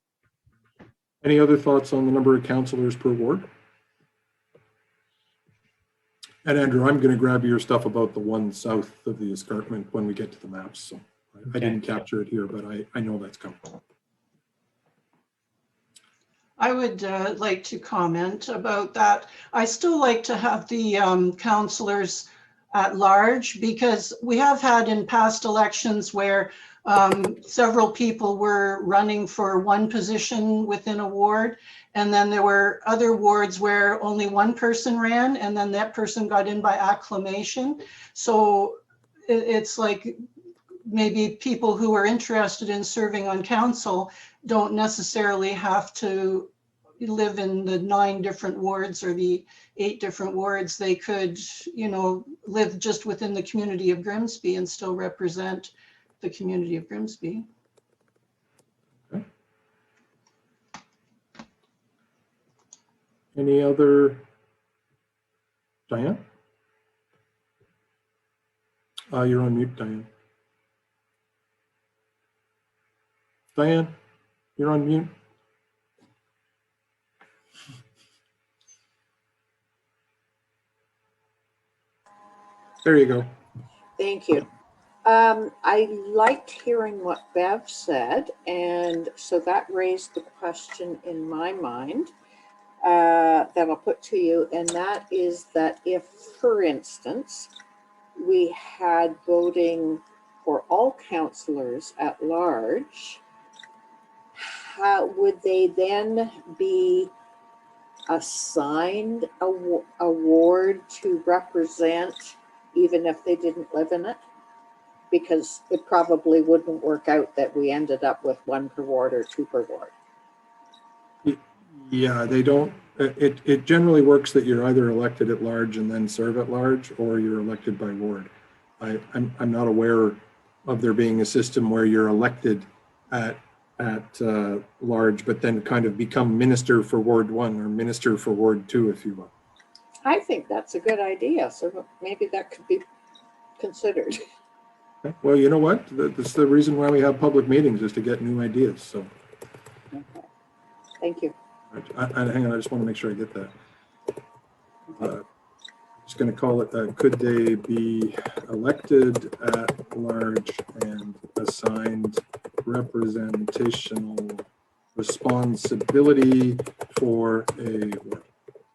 C: Any other thoughts on the number of councillors per ward? And Andrew, I'm going to grab your stuff about the one south of the escarpment when we get to the maps. So I didn't capture it here, but I know that's coming.
H: I would like to comment about that. I still like to have the councillors at large, because we have had in past elections where several people were running for one position within a ward, and then there were other wards where only one person ran, and then that person got in by acclamation. So it's like maybe people who are interested in serving on council don't necessarily have to live in the 9 different wards or the 8 different wards. They could, live just within the community of Grimsby and still represent the community of Grimsby.
C: Okay. Any other? Diane? You're on mute, Diane. Diane, you're on mute. There you go.
F: Thank you. I liked hearing what Bev said, and so that raised the question in my mind that I'll put to you, and that is that if, for instance, we had voting for all councillors at large, how would they then be assigned a ward to represent, even if they didn't live in it? Because it probably wouldn't work out that we ended up with 1 per ward or 2 per ward.
C: Yeah, they don't. It generally works that you're either elected at large and then serve at large, or you're elected by ward. I'm not aware of there being a system where you're elected at large, but then kind of become minister for Ward 1 or minister for Ward 2, if you will.
F: I think that's a good idea, so maybe that could be considered.
C: Okay. Well, you know what? That's the reason why we have public meetings, is to get new ideas. So,
F: Okay. Thank you.
C: hang on, I just want to make sure I get that. Just going to call it, could they be elected at large and assigned representational responsibility for a ward?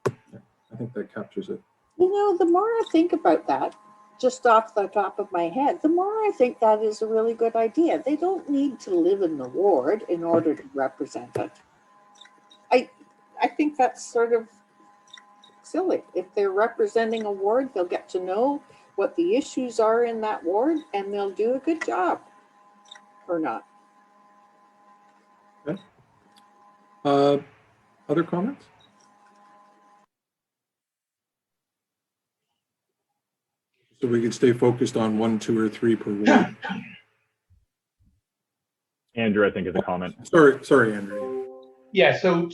C: Yeah, I think that captures it.
F: You know, the more I think about that, just off the top of my head, the more I think that is a really good idea. They don't need to live in the ward in order to represent it. I think that's sort of silly. If they're representing a ward, they'll get to know what the issues are in that ward and they'll do a good job, or not.
C: Okay. Other comments? So we could stay focused on 1, 2, or 3 per ward.
J: Andrew, I think, is a comment.
C: Sorry, Andrew.
D: Yeah, so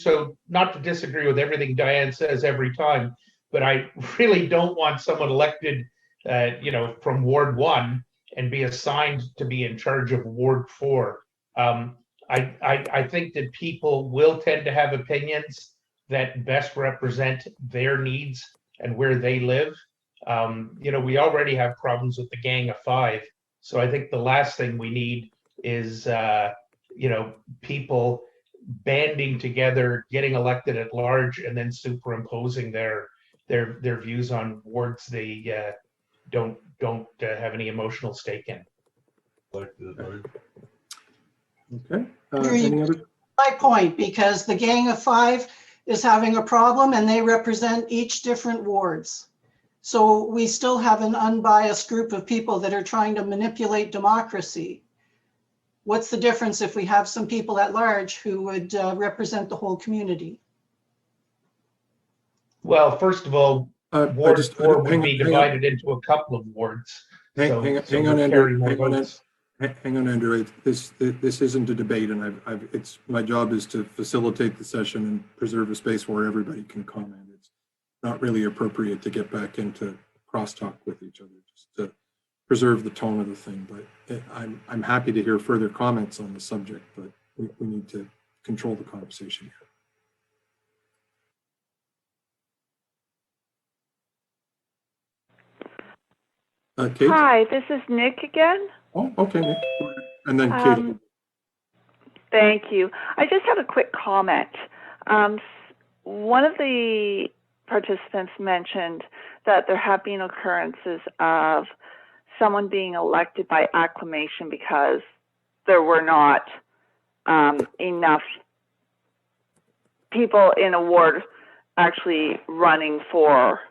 D: not to disagree with everything Diane says every time, but I really don't want someone elected, from Ward 1 and be assigned to be in charge of Ward 4. I think that people will tend to have opinions that best represent their needs and where they live. We already have problems with the Gang of Five, so I think the last thing we need is people banding together, getting elected at large, and then superimposing their views on wards they don't have any emotional stake in.
C: Okay. Any other?
H: My point, because the Gang of Five is having a problem and they represent each different wards. So we still have an unbiased group of people that are trying to manipulate democracy. What's the difference if we have some people at large who would represent the whole community?
D: Well, first of all, Ward 4 would be
C: hang
D: divided into a couple of wards.
C: Hang on,
D: Andrew.
C: Hang on, Andrew. This isn't a debate, and it's my job is to facilitate the session and preserve a space where everybody can comment. It's not really appropriate to get back into crosstalk with each other, just to preserve the tone of the thing. But I'm happy to hear further comments on the subject, but we need to control the conversation here. Kate?
G: Hi, this is Nick again.
C: Oh, okay, Nick. And then Kate.
G: Thank you. I just have a quick comment. One of the participants mentioned that there have been occurrences of someone being elected by acclamation because there were not enough people in a ward actually running for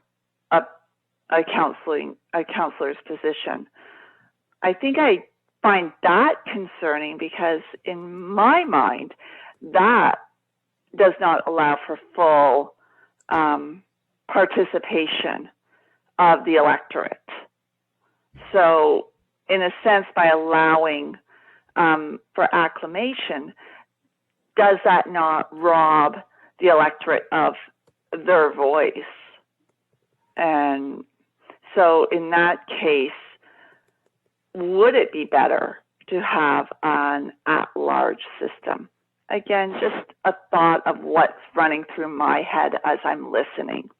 G: a counselor's position. I think I find that concerning because in my mind, that does not allow for full participation of the electorate. So in a sense, by allowing for acclamation, does that not rob the electorate of their voice? And so in that case, would it be better to have an at-large system? Again, just a thought of what's running through my head as I'm listening.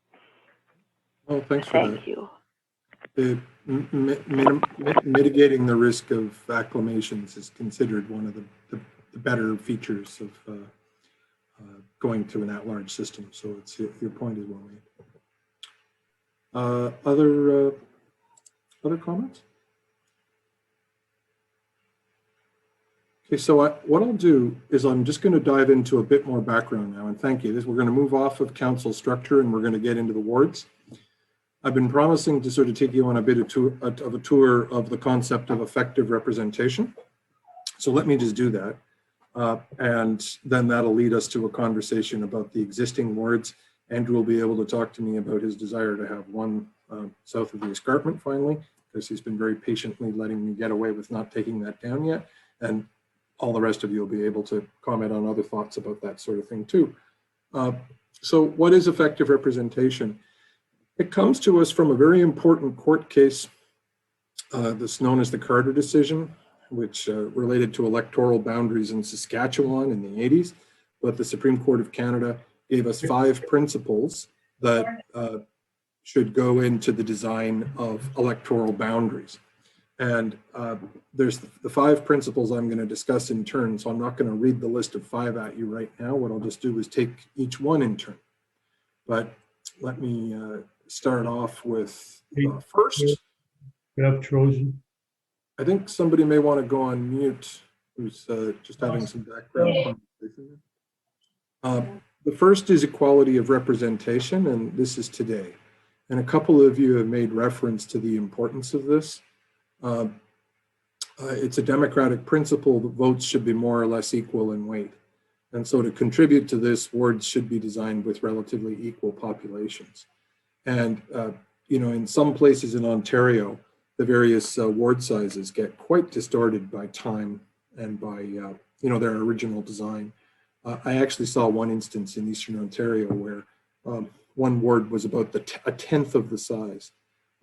C: Oh, thanks for that.
G: Thank you.
C: Mitigating the risk of acclamations is considered one of the better features of going to an at-large system. So your point is well made. Other comments? Okay, so what I'll do is I'm just going to dive into a bit more background now, and thank you. We're going to move off of council structure and we're going to get into the wards. I've been promising to sort of take you on a bit of a tour of the concept of effective representation. So let me just do that. And then that'll lead us to a conversation about the existing wards. Andrew will be able to talk to me about his desire to have one south of the escarpment finally, because he's been very patiently letting me get away with not taking that down yet. And all the rest of you will be able to comment on other thoughts about that sort of thing too. So what is effective representation? It comes to us from a very important court case that's known as the Carter decision, which related to electoral boundaries in Saskatchewan in the 80s. But the Supreme Court of Canada gave us 5 principles that should go into the design of electoral boundaries. And there's the 5 principles I'm going to discuss in turn. So I'm not going to read the list of 5 at you right now. What I'll just do is take each one in turn. But let me start off with first.
K: You have chosen.
C: I think somebody may want to go on mute who's just having some background conversation. The first is equality of representation, and this is today. And a couple of you have made reference to the importance of this. It's a democratic principle that votes should be more or less equal in weight. And so to contribute to this, wards should be designed with relatively equal populations. And, you know, in some places in Ontario, the various ward sizes get quite distorted by time and by, you know, their original design. I actually saw one instance in Eastern Ontario where one ward was about a tenth of the size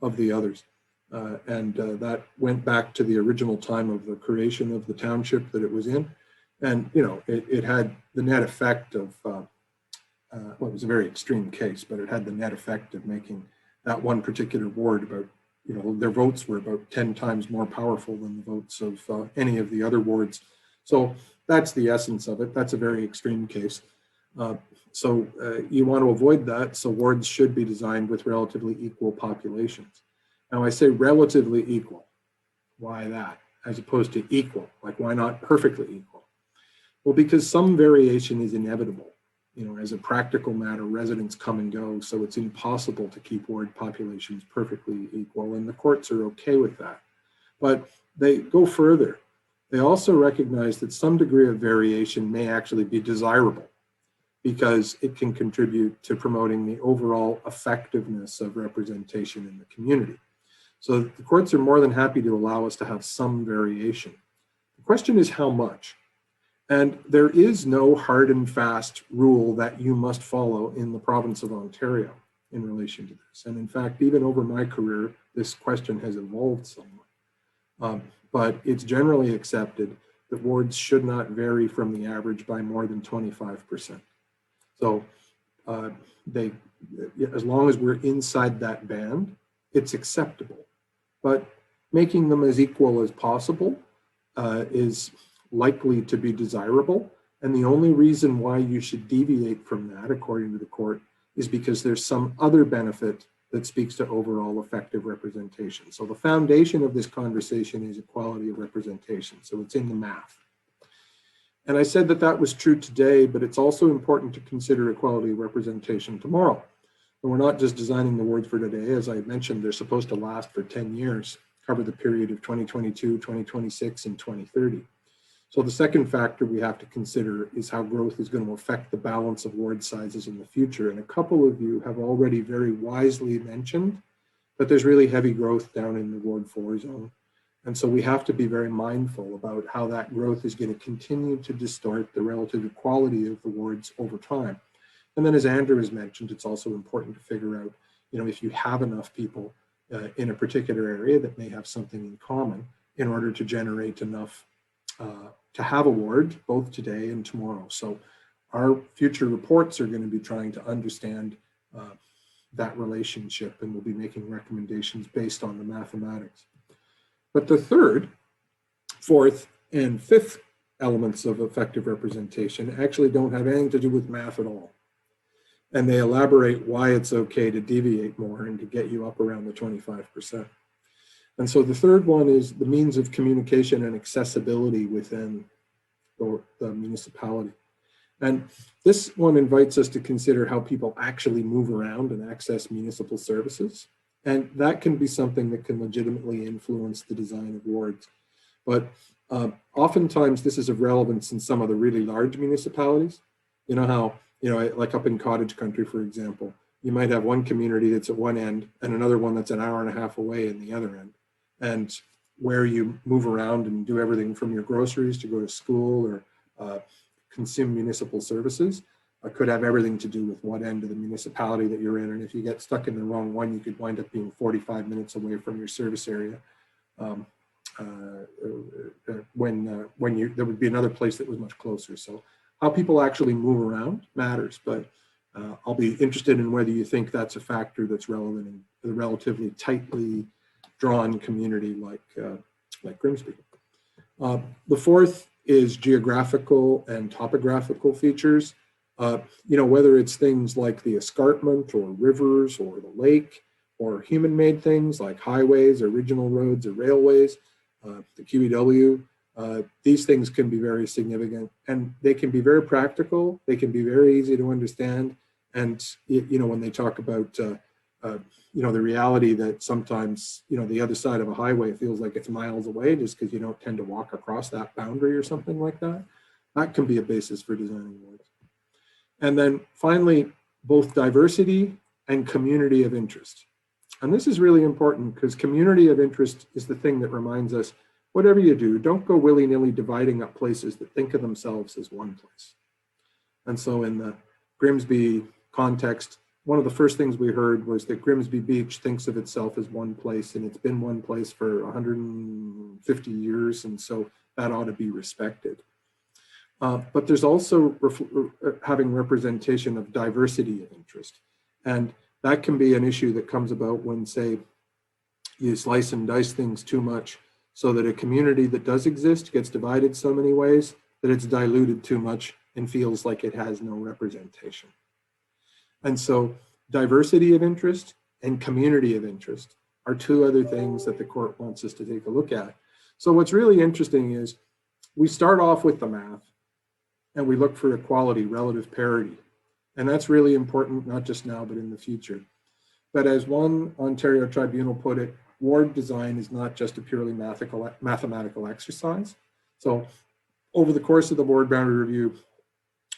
C: of the others. And that went back to the original time of the creation of the township that it was in. And, you know, it had the net effect of, well, it was a very extreme case, but it had the net effect of making that one particular ward about, you know, their votes were about 10 times more powerful than the votes of any of the other wards. So that's the essence of it. That's a very extreme case. So you want to avoid that. So wards should be designed with relatively equal populations. Now I say relatively equal. Why that? As opposed to equal, like why not perfectly equal? Well, because some variation is inevitable. You know, as a practical matter, residents come and go, so it's impossible to keep ward populations perfectly equal, and the courts are okay with that. But they go further. They also recognize that some degree of variation may actually be desirable because it can contribute to promoting the overall effectiveness of representation in the community. So the courts are more than happy to allow us to have some variation. The question is how much? And there is no hard and fast rule that you must follow in the province of Ontario in relation to this. And in fact, even over my career, this question has evolved somewhat. But it's generally accepted that wards should not vary from the average by more than 25%. So as long as we're inside that band, it's acceptable. But making them as equal as possible is likely to be desirable. And the only reason why you should deviate from that, according to the court, is because there's some other benefit that speaks to overall effective representation. So the foundation of this conversation is equality of representation. So it's in the math. And I said that that was true today, but it's also important to consider equality of representation tomorrow. And we're not just designing the wards for today. As I mentioned, they're supposed to last for 10 years, cover the period of 2022, 2026, and 2030. So the second factor we have to consider is how growth is going to affect the balance of ward sizes in the future. And a couple of you have already very wisely mentioned that there's really heavy growth down in the Ward 4 zone. And so we have to be very mindful about how that growth is going to continue to distort the relative equality of the wards over time. And then as Andrew has mentioned, it's also important to figure out, you know, if you have enough people in a particular area that may have something in common in order to generate enough to have a ward both today and tomorrow. So our future reports are going to be trying to understand that relationship, and we'll be making recommendations based on the mathematics. But the third, fourth, and fifth elements of effective representation actually don't have anything to do with math at all. And they elaborate why it's okay to deviate more and to get you up around the 25%. And so the third one is the means of communication and accessibility within the municipality. And this one invites us to consider how people actually move around and access municipal services. And that can be something that can legitimately influence the design of wards. But oftentimes this is of relevance in some of the really large municipalities. You know how, you know, like up in cottage country, for example, you might have one community that's at one end and another one that's an hour and a half away in the other end. And where you move around and do everything from your groceries to go to school or consume municipal services could have everything to do with what end of the municipality that you're in. And if you get stuck in the wrong one, you could wind up being 45 minutes away from your service area. When there would be another place that was much closer. So how people actually move around matters, but I'll be interested in whether you think that's a factor that's relevant in a relatively tightly drawn community like Grimsby. The fourth is geographical and topographical features. Whether it's things like the escarpment or rivers or the lake, or human-made things like highways or regional roads or railways, the QEW, these things can be very significant, and they can be very practical. They can be very easy to understand. And, when they talk about, the reality that sometimes, the other side of a highway feels like it's miles away just because you don't tend to walk across that boundary or something like that, that can be a basis for designing wards. And then finally, both diversity and community of interest. And this is really important because community of interest is the thing that reminds us, whatever you do, don't go willy-nilly dividing up places that think of themselves as one place. And so in the Grimsby context, one of the first things we heard was that Grimsby Beach thinks of itself as one place, and it's been one place for 150 years, and so that ought to be respected. But there's also having representation of diversity of interest. And that can be an issue that comes about when, say, you slice and dice things too much so that a community that does exist gets divided so many ways that it's diluted too much and feels like it has no representation. And so diversity of interest and community of interest are two other things that the court wants us to take a look at. So what's really interesting is we start off with the math and we look for equality, relative parity. And that's really important, not just now, but in the future. But as one Ontario tribunal put it, ward design is not just a purely mathematical exercise. So over the course of the ward boundary review,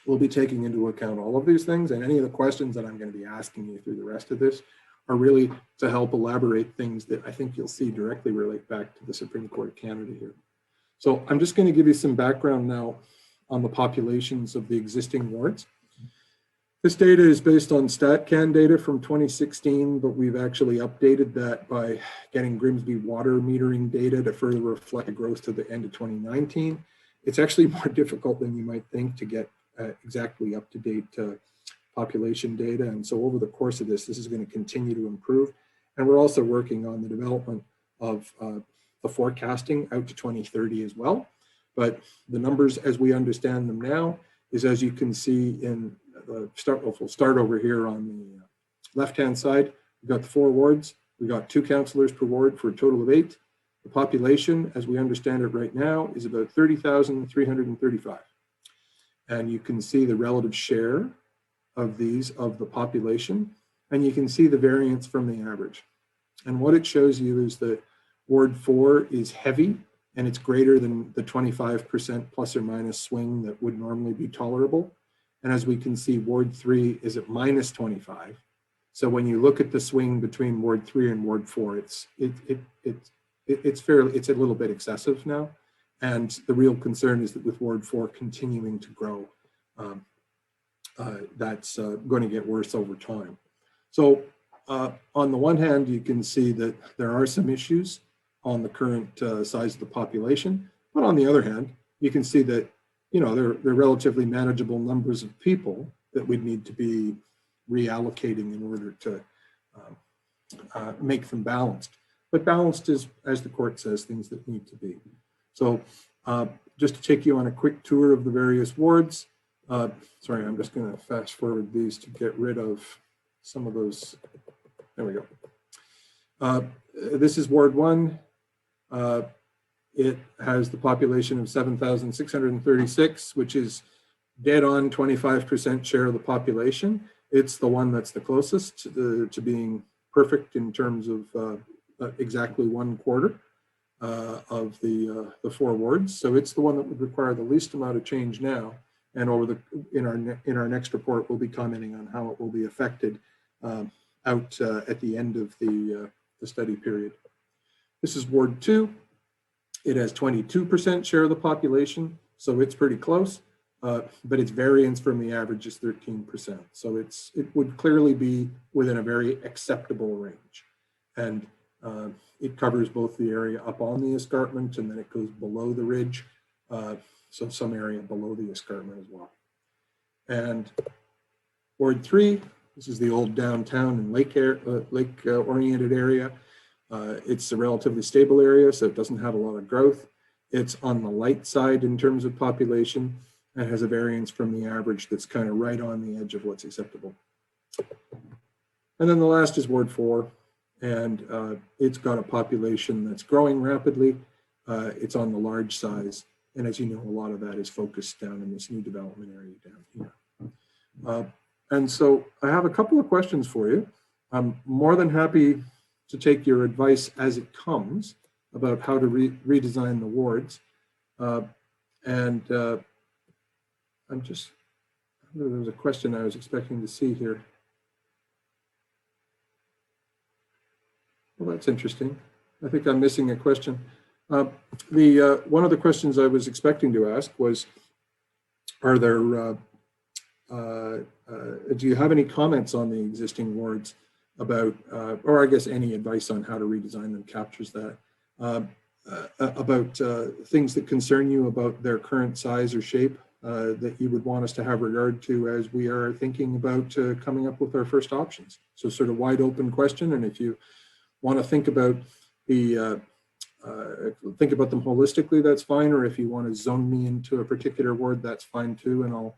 C: we'll be taking into account all of these things, and any of the questions that I'm going to be asking you through the rest of this are really to help elaborate things that I think you'll see directly relate back to the Supreme Court of Canada here. So I'm just going to give you some background now on the populations of the existing wards. This data is based on StatCan data from 2016, but we've actually updated that by getting Grimsby water metering data to further reflect the growth to the end of 2019. It's actually more difficult than you might think to get exactly up-to-date population data. And so over the course of this is going to continue to improve. And we're also working on the development of the forecasting out to 2030 as well. But the numbers as we understand them now is, as you can see in the we'll start over here on the left-hand side. We've got the 4 wards. We've got 2 councillors per ward for a total of 8. The population, as we understand it right now, is about 30,335. And you can see the relative share of these of the population, and you can see the variance from the average. And what it shows you is that Ward 4 is heavy, and it's greater than the 25% plus or minus swing that would normally be tolerable. And as we can see, Ward 3 is at minus 25. So when you look at the swing between Ward 3 and Ward 4, it's a little bit excessive now. And the real concern is that with Ward 4 continuing to grow, that's going to get worse over time. So on the one hand, you can see that there are some issues on the current size of the population, but on the other hand, you can see that they're relatively manageable numbers of people that we'd need to be reallocating in order to make them balanced. But balanced is, as the court says, things that need to be. So just to take you on a quick tour of the various wards. Sorry, I'm just going to fast forward these to get rid of some of those. There we go. This is Ward 1. It has the population of 7,636, which is dead on 25% share of the population. It's the one that's the closest to being perfect in terms of exactly 1/4 of the 4 wards. So it's the one that would require the least amount of change now. And in our next report, we'll be commenting on how it will be affected out at the end of the study period. This is Ward 2. It has 22% share of the population, so it's pretty close, but its variance from the average is 13%. So it would clearly be within a very acceptable range. And it covers both the area up on the escarpment, and then it goes below the ridge, so some area below the escarpment as well. And Ward 3, this is the old downtown and lake-oriented area. It's a relatively stable area, so it doesn't have a lot of growth. It's on the light side in terms of population, and has a variance from the average that's kind of right on the edge of what's acceptable. And then the last is Ward 4, and it's got a population that's growing rapidly. It's on the large size, and as you know, a lot of that is focused down in this new development area down here. And so I have a couple of questions for you. I'm more than happy to take your advice as it comes about how to redesign the wards. I'm just, there was a question I was expecting to see here. Well, that's interesting. I think I'm missing a question. One of the questions I was expecting to ask was, are there, do you have any comments on the existing wards about, or I guess any advice on how to redesign them captures that, about things that concern you about their current size or shape that you would want us to have regard to as we are thinking about coming up with our first options? So sort of wide open question, and if you want to think about the think about them holistically, that's fine. Or if you want to zone me into a particular word, that's fine too. And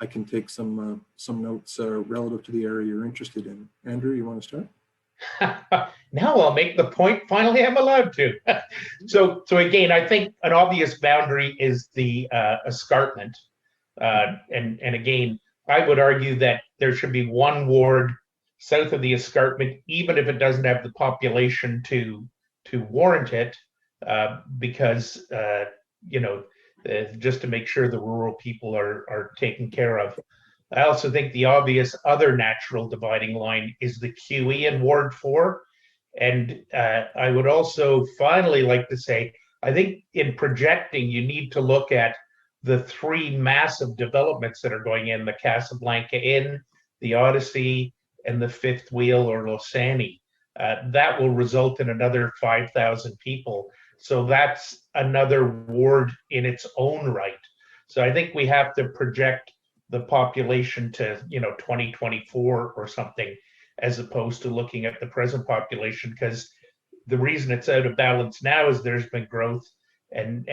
C: I can take some notes relative to the area you're interested in. Andrew, you want to start?
D: Now I'll make the point. Finally, I'm allowed to. So again, I think an obvious boundary is the escarpment. And again, I would argue that there should be one ward south of the escarpment, even if it doesn't have the population to warrant it, because just to make sure the rural people are taken care of. I also think the obvious other natural dividing line is the QE in Ward 4. And I would also finally like to say, I think in projecting, you need to look at the three massive developments that are going in, the Casablanca Inn, the Odyssey, and the Fifth Wheel or Losani. That will result in another 5,000 people. So that's another ward in its own right. So I think we have to project the population to 2024 or something, as opposed to looking at the present population, because the reason it's out of balance now is there's been growth, and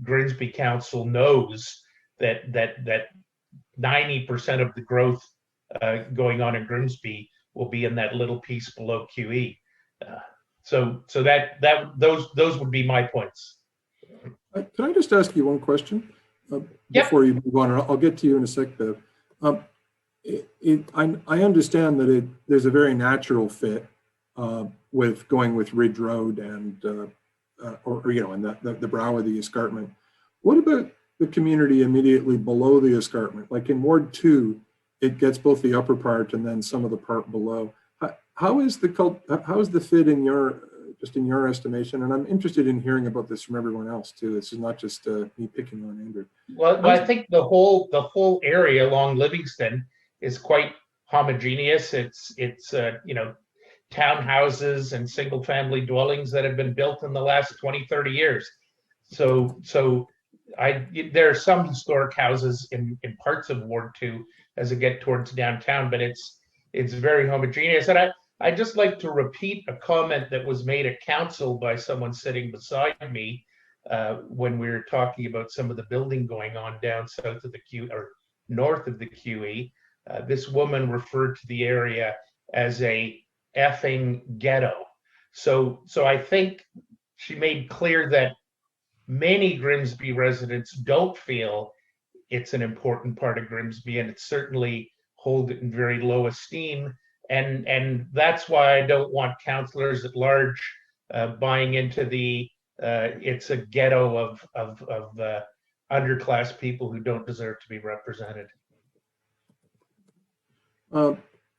D: Grimsby Council knows that 90% of the growth going on in Grimsby will be in that little piece below QE. So those would be my points.
C: Can I just ask you one question before you move on? I'll get to you in a sec, Bev. I understand that there's a very natural fit with going with Ridge Road and the brow of the escarpment. What about the community immediately below the escarpment? Like in Ward 2, it gets both the upper part and then some of the part below. How is the fit in your estimation? And I'm interested in hearing about this from everyone else too. This is not just me picking on Andrew.
D: Well, I think the whole area along Livingston is quite homogeneous. It's townhouses and single family dwellings that have been built in the last 20, 30 years. So there are some historic houses in parts of Ward 2 as it get towards downtown, but it's very homogeneous. And I just like to repeat a comment that was made at council by someone sitting beside me when we were talking about some of the building going on down south of the Q or north of the QE. This woman referred to the area as a effing ghetto. So I think she made clear that many Grimsby residents don't feel it's an important part of Grimsby, and it certainly hold it in very low esteem. And that's why I don't want councillors at large buying into the it's a ghetto of underclass people who don't deserve to be represented.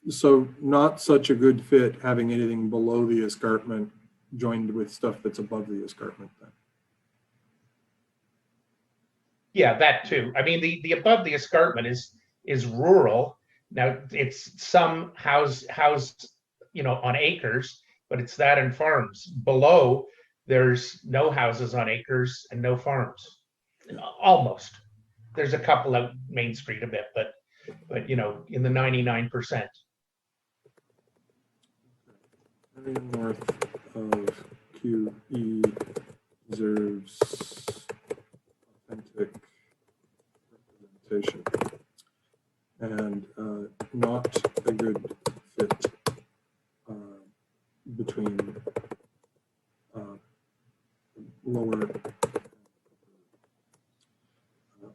C: So not such a good fit having anything below the escarpment joined with stuff that's above the escarpment then.
D: Yeah, that too. I mean, the above the escarpment is rural. Now it's some house on acres, but it's that and farms. Below, there's no houses on acres and no farms. Almost. There's a couple out Main Street a bit, but in the 99%.
C: North of QE deserves authentic interpretation, and not a good fit between lower.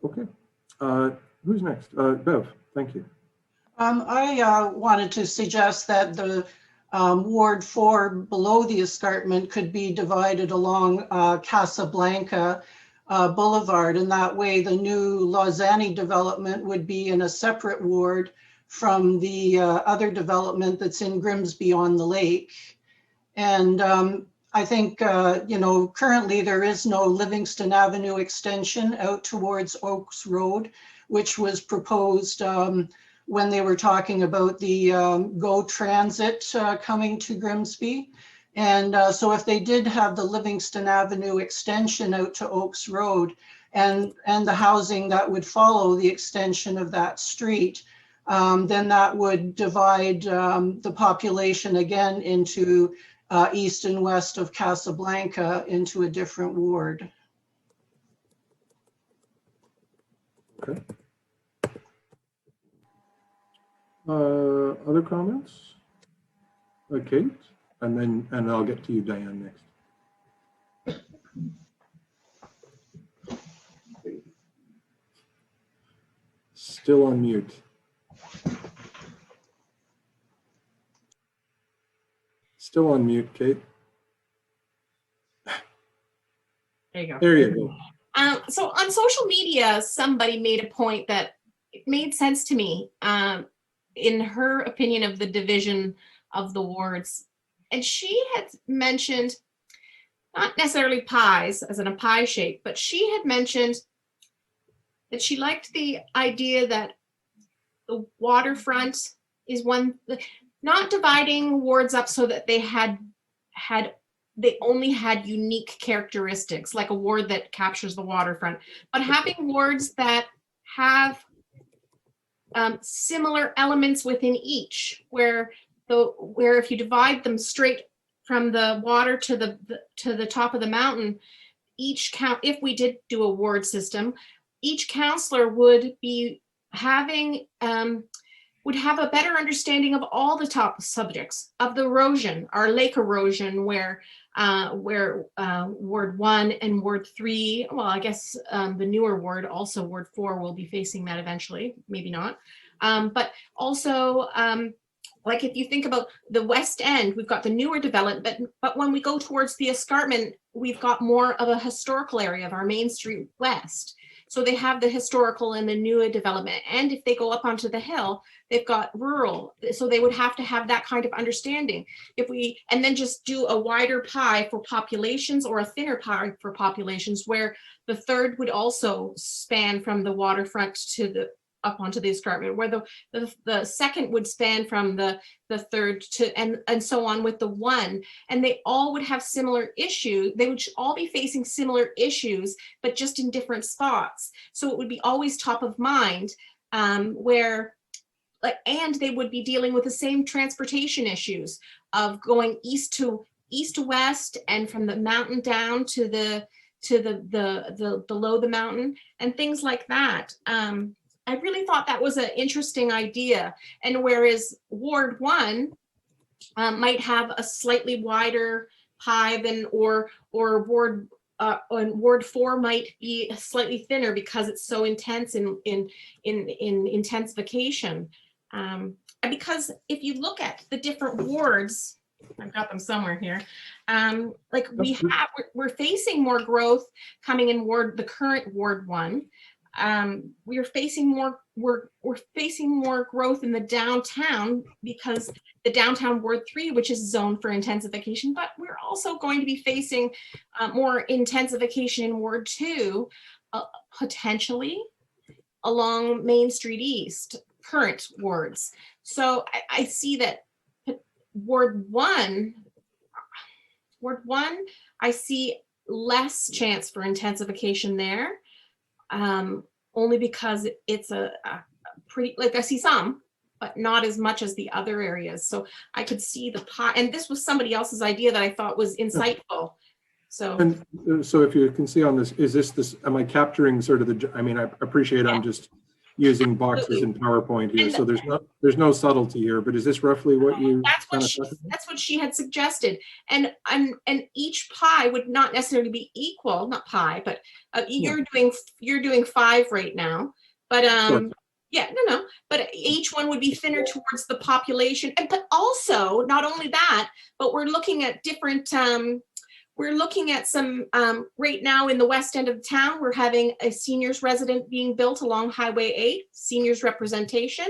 C: Okay, who's next? Bev, thank you.
H: I wanted to suggest that the Ward 4 below the escarpment could be divided along Casablanca Boulevard, and that way the new Lausanne development would be in a separate ward from the other development that's in Grimsby on the lake. And I think, you know, currently there is no Livingston Avenue extension out towards Oaks Road, which was proposed when they were talking about the GO Transit coming to Grimsby. And so if they did have the Livingston Avenue extension out to Oaks Road and the housing that would follow the extension of that street, then that would divide the population again into east and west of Casablanca into a different ward.
C: Okay. Other comments? Kate, and I'll get to you, Diane, next. Still on mute. Still on mute, Kate.
E: There you go.
C: There you go.
E: So on social media, somebody made a point that it made sense to me in her opinion of the division of the wards. And she had mentioned, not necessarily pies as in a pie shape, but she had mentioned that she liked the idea that the waterfront is one, not dividing wards up so that they they only had unique characteristics, like a ward that captures the waterfront, but having wards that have similar elements within each, where if you divide them straight from the water to the top of the mountain, if we did do a ward system, each councillor would be having would have a better understanding of all the top subjects of the erosion, our lake erosion, where Ward 1 and Ward 3, well, I guess the newer ward, also Ward 4, will be facing that eventually, maybe not. But also, like if you think about the West End, we've got the newer development, but when we go towards the escarpment, we've got more of a historical area of our Main Street West. So they have the historical and the newer development. And if they go up onto the hill, they've got rural. So they would have to have that kind of understanding. And then just do a wider pie for populations or a thinner pie for populations, where the third would also span from the waterfront to up onto the escarpment, where the second would span from the third to and so on with the one, and they all would have similar issues. They would all be facing similar issues, but just in different spots. So it would be always top of mind, and they would be dealing with the same transportation issues of going east to west and from the mountain down to the below the mountain and things like that. I really thought that was an interesting idea. And whereas Ward 1 might have a slightly wider pie than, or Ward 4 might be slightly thinner because it's so intense in intensification. Because if you look at the different wards, I've got them somewhere here. Like we're facing more growth coming in the current Ward 1. We're facing more growth in the downtown because the downtown Ward 3, which is zoned for intensification, but we're also going to be facing more intensification in Ward 2, potentially along Main Street East, current wards. So I see that Ward 1, I see less chance for intensification there. Only because it's a pretty, like I see some, but not as much as the other areas. So I could see the pie, and this was somebody else's idea that I thought was insightful. So,
C: and so if you can see on this, am I capturing sort of I mean, I appreciate I'm just using boxes in PowerPoint here. So there's no subtlety here, but is this roughly what you kind of thought?
E: That's what she had suggested. And each pie would not necessarily be equal, not pie, but you're doing 5 right now. But
C: Sure.
E: yeah, no. But each one would be thinner towards the population. But also, not only that, but we're looking at different we're looking at some, right now in the west end of the town, we're having a seniors resident being built along Highway 8, seniors representation.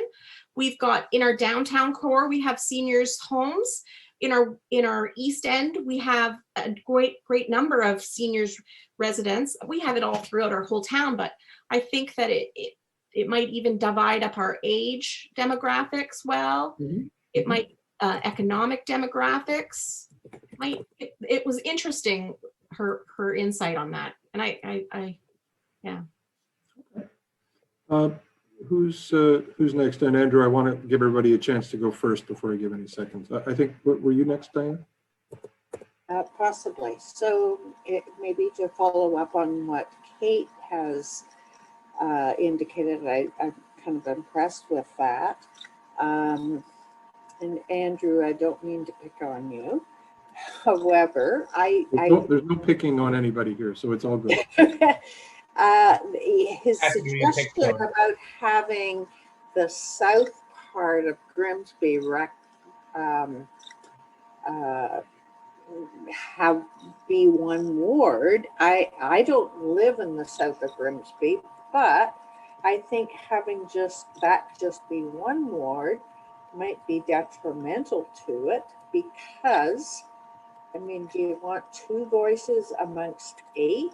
E: We've got in our downtown core, we have seniors homes. In our east end, we have a great number of seniors residents. We have it all throughout our whole town, but I think that it might even divide up our age demographics well.
C: Mm-hmm.
E: It might economic demographics. It was interesting, her insight on that, and I yeah.
C: Who's next? And Andrew, I want to give everybody a chance to go first before I give any seconds. I think, were you next, Diane?
F: Possibly. So maybe to follow up on what Kate has indicated, I'm kind of impressed with that. And Andrew, I don't mean to pick on you. However,
C: there's no picking on anybody here, so it's all good.
F: His suggestion about having the south part of Grimsby be one ward. I don't live in the south of Grimsby, but I think having just be one ward might be detrimental to it, because I mean, do you want 2 voices amongst 8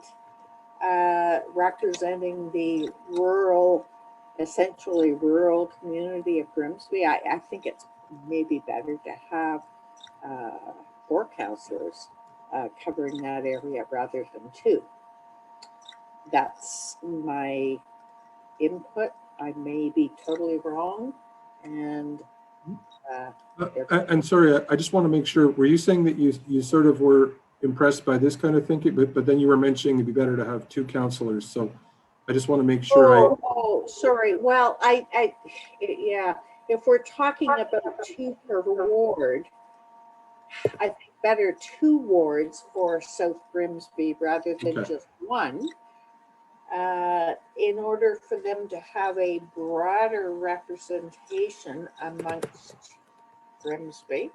F: representing the essentially rural community of Grimsby? I think it's maybe better to have 4 councillors covering that area rather than 2. That's my input. I may be totally wrong, and
C: and sorry, I just want to make sure, were you saying that you sort of were impressed by this kind of thinking, but then you were mentioning it'd be better to have 2 councillors, so I just want to make sure
F: sorry. Well, yeah, if we're talking about 2 per ward, I think better 2 wards for South Grimsby rather than just 1. In order for them to have a broader representation amongst Grimsby.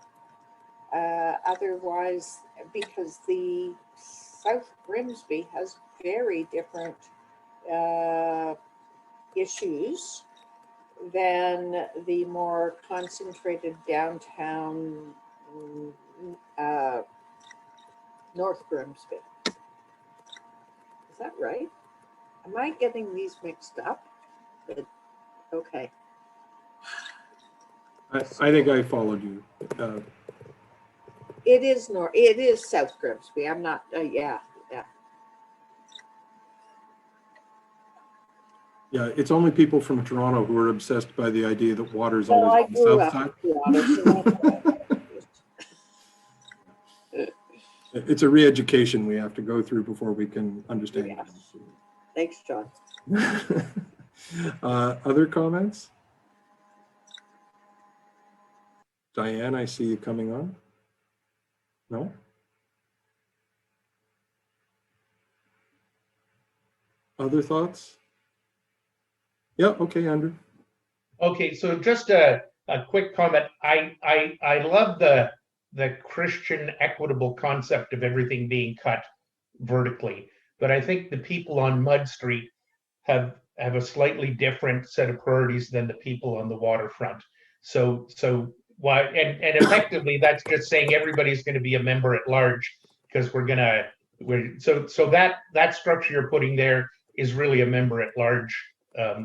F: Otherwise, because the South Grimsby has very different issues than the more concentrated downtown North Grimsby. Is that right? Am I getting these mixed up? Okay.
C: I think I followed you.
F: It is South Grimsby. I'm not, yeah.
C: Yeah, it's only people from Toronto who are obsessed by the idea that water's always on the south side. It's a re-education we have to go through before we can understand.
F: Yes. Thanks, John.
C: Other comments? Diane, I see you coming on. No? Other thoughts? Yeah, okay, Andrew.
D: Okay, so just a quick comment. I love the Christian equitable concept of everything being cut vertically, but I think the people on Mud Street have a slightly different set of priorities than the people on the waterfront. So why, and effectively that's just saying everybody's going to be a member at large, because so that structure you're putting there is really a member at large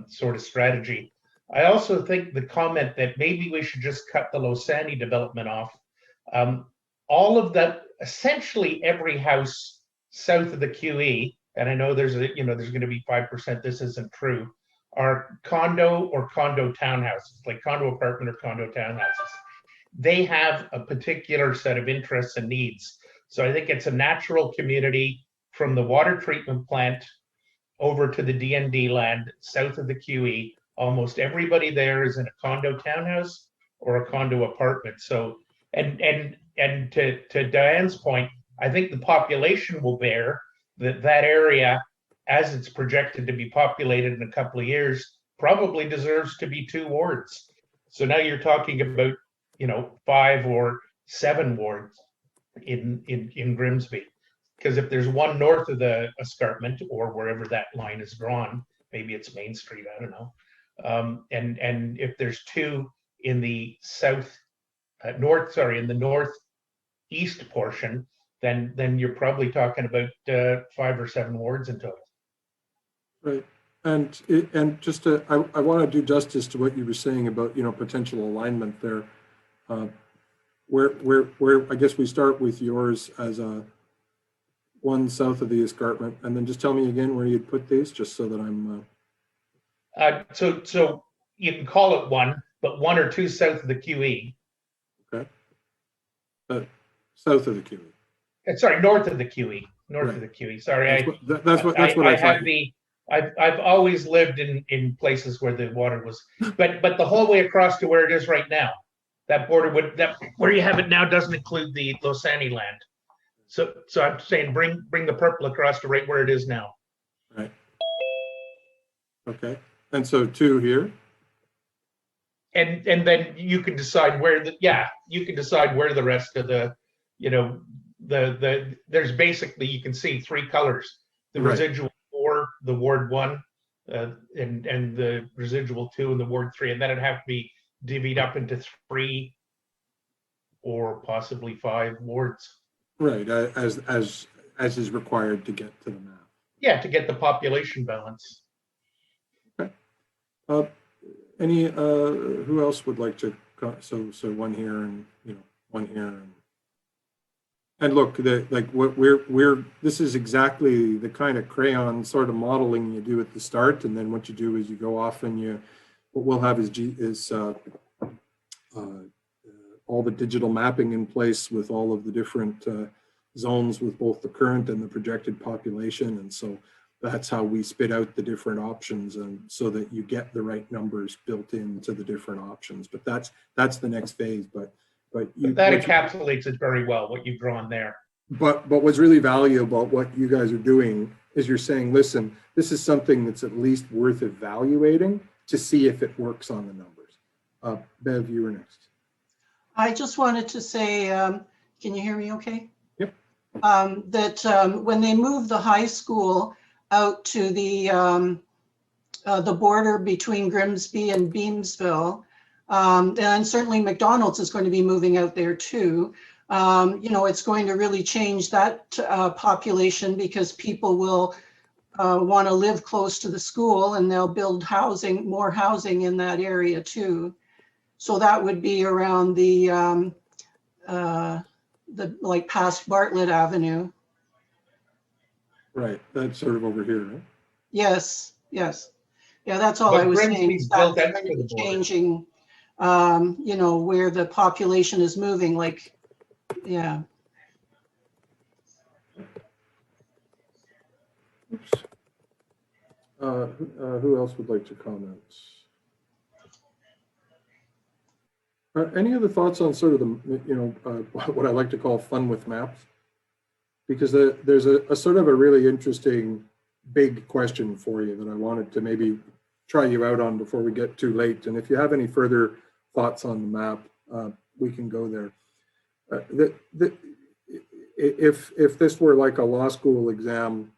D: sort of strategy. I also think the comment that maybe we should just cut the Losani development off. All of that, essentially every house south of the QE, and I know there's going to be 5%, this isn't true, are condo or condo townhouses, like condo apartment or condo townhouses. They have a particular set of interests and needs. So I think it's a natural community from the water treatment plant over to the DND land south of the QE. almost everybody there is in a condo townhouse or a condo apartment. So, and to Diane's point, I think the population will bear that area, as it's projected to be populated in a couple of years, probably deserves to be 2 wards. So now you're talking about, 5 or 7 wards in Grimsby. Because if there's one north of the escarpment or wherever that line is drawn, maybe it's Main Street, I don't know. And if there's 2 in the in the northeast portion, then you're probably talking about 5 or 7 wards in total.
C: Right. And just I want to do justice to what you were saying about, potential alignment there. Where I guess we start with yours as a one south of the escarpment, and then just tell me again where you'd put these, just so that I'm.
D: So you can call it 1, but 1 or 2 south of the QE.
C: Okay. South of the QE.
D: Sorry, north of the QE. North
C: Right.
D: of the QE. Sorry,
C: That's what I
D: have
C: thought.
D: I've always lived in places where the water was, but the whole way across to where it is right now, that border where you have it now doesn't include the Losani land. So I'm saying bring the purple across to right where it is now.
C: Right. Okay. And so 2 here.
D: And then you can decide where the rest of the, there's basically, you can see 3 colors, the
C: Right.
D: residual 4, the Ward 1, and the residual 2 and the Ward 3, and then it'd have to be divvied up into 3 or possibly 5 wards.
C: Right, as is required to get to the map.
D: Yeah, to get the population balance.
C: Okay. Any who else would like to? So 1 here and 1 here and look, this is exactly the kind of crayon sort of modeling you do at the start, and then what you do is you go off and what we'll have is all the digital mapping in place with all of the different zones with both the current and the projected population. And so that's how we spit out the different options, and so that you get the right numbers built into the different options. But that's the next phase. But that
D: encapsulates it very well, what you've drawn there.
C: But what's really valuable about what you guys are doing is you're saying, listen, this is something that's at least worth evaluating to see if it works on the numbers. Bev, you were next.
H: I just wanted to say, can you hear me okay?
C: Yep.
H: That when they moved the high school out to the border between Grimsby and Beamsville, and certainly McDonald's is going to be moving out there too. It's going to really change that population, because people will want to live close to the school, and they'll build more housing in that area too. So that would be around the like past Bartlett Avenue.
C: Right, that's sort of over here, right?
H: Yes. Yeah, that's all
D: But
H: I was saying.
D: Grimsby's
H: That's
D: built
H: going
D: after
H: to
D: the
H: be
D: border.
H: changing, where the population is moving, like, yeah.
C: Oops. Who else would like to comment? Any other thoughts on sort of the, what I like to call fun with maps? Because there's a sort of a really interesting big question for you that I wanted to maybe try you out on before we get too late. And if you have any further thoughts on the map, we can go there. If this were like a law school exam,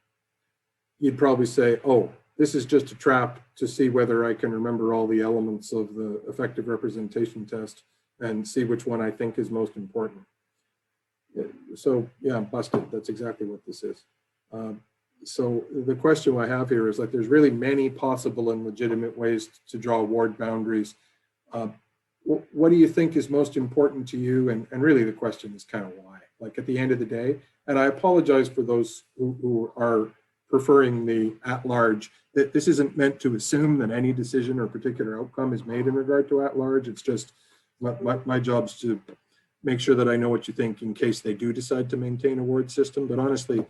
C: you'd probably say, oh, this is just a trap to see whether I can remember all the elements of the effective representation test and see which one I think is most important. So yeah, busted. That's exactly what this is. So the question I have here is that there's really many possible and legitimate ways to draw ward boundaries. What do you think is most important to you? And really the question is kind of why, like at the end of the day. And I apologize for those who are preferring the at-large, that this isn't meant to assume that any decision or particular outcome is made in regard to at-large. It's just my job's to make sure that I know what you think in case they do decide to maintain a ward system. But honestly,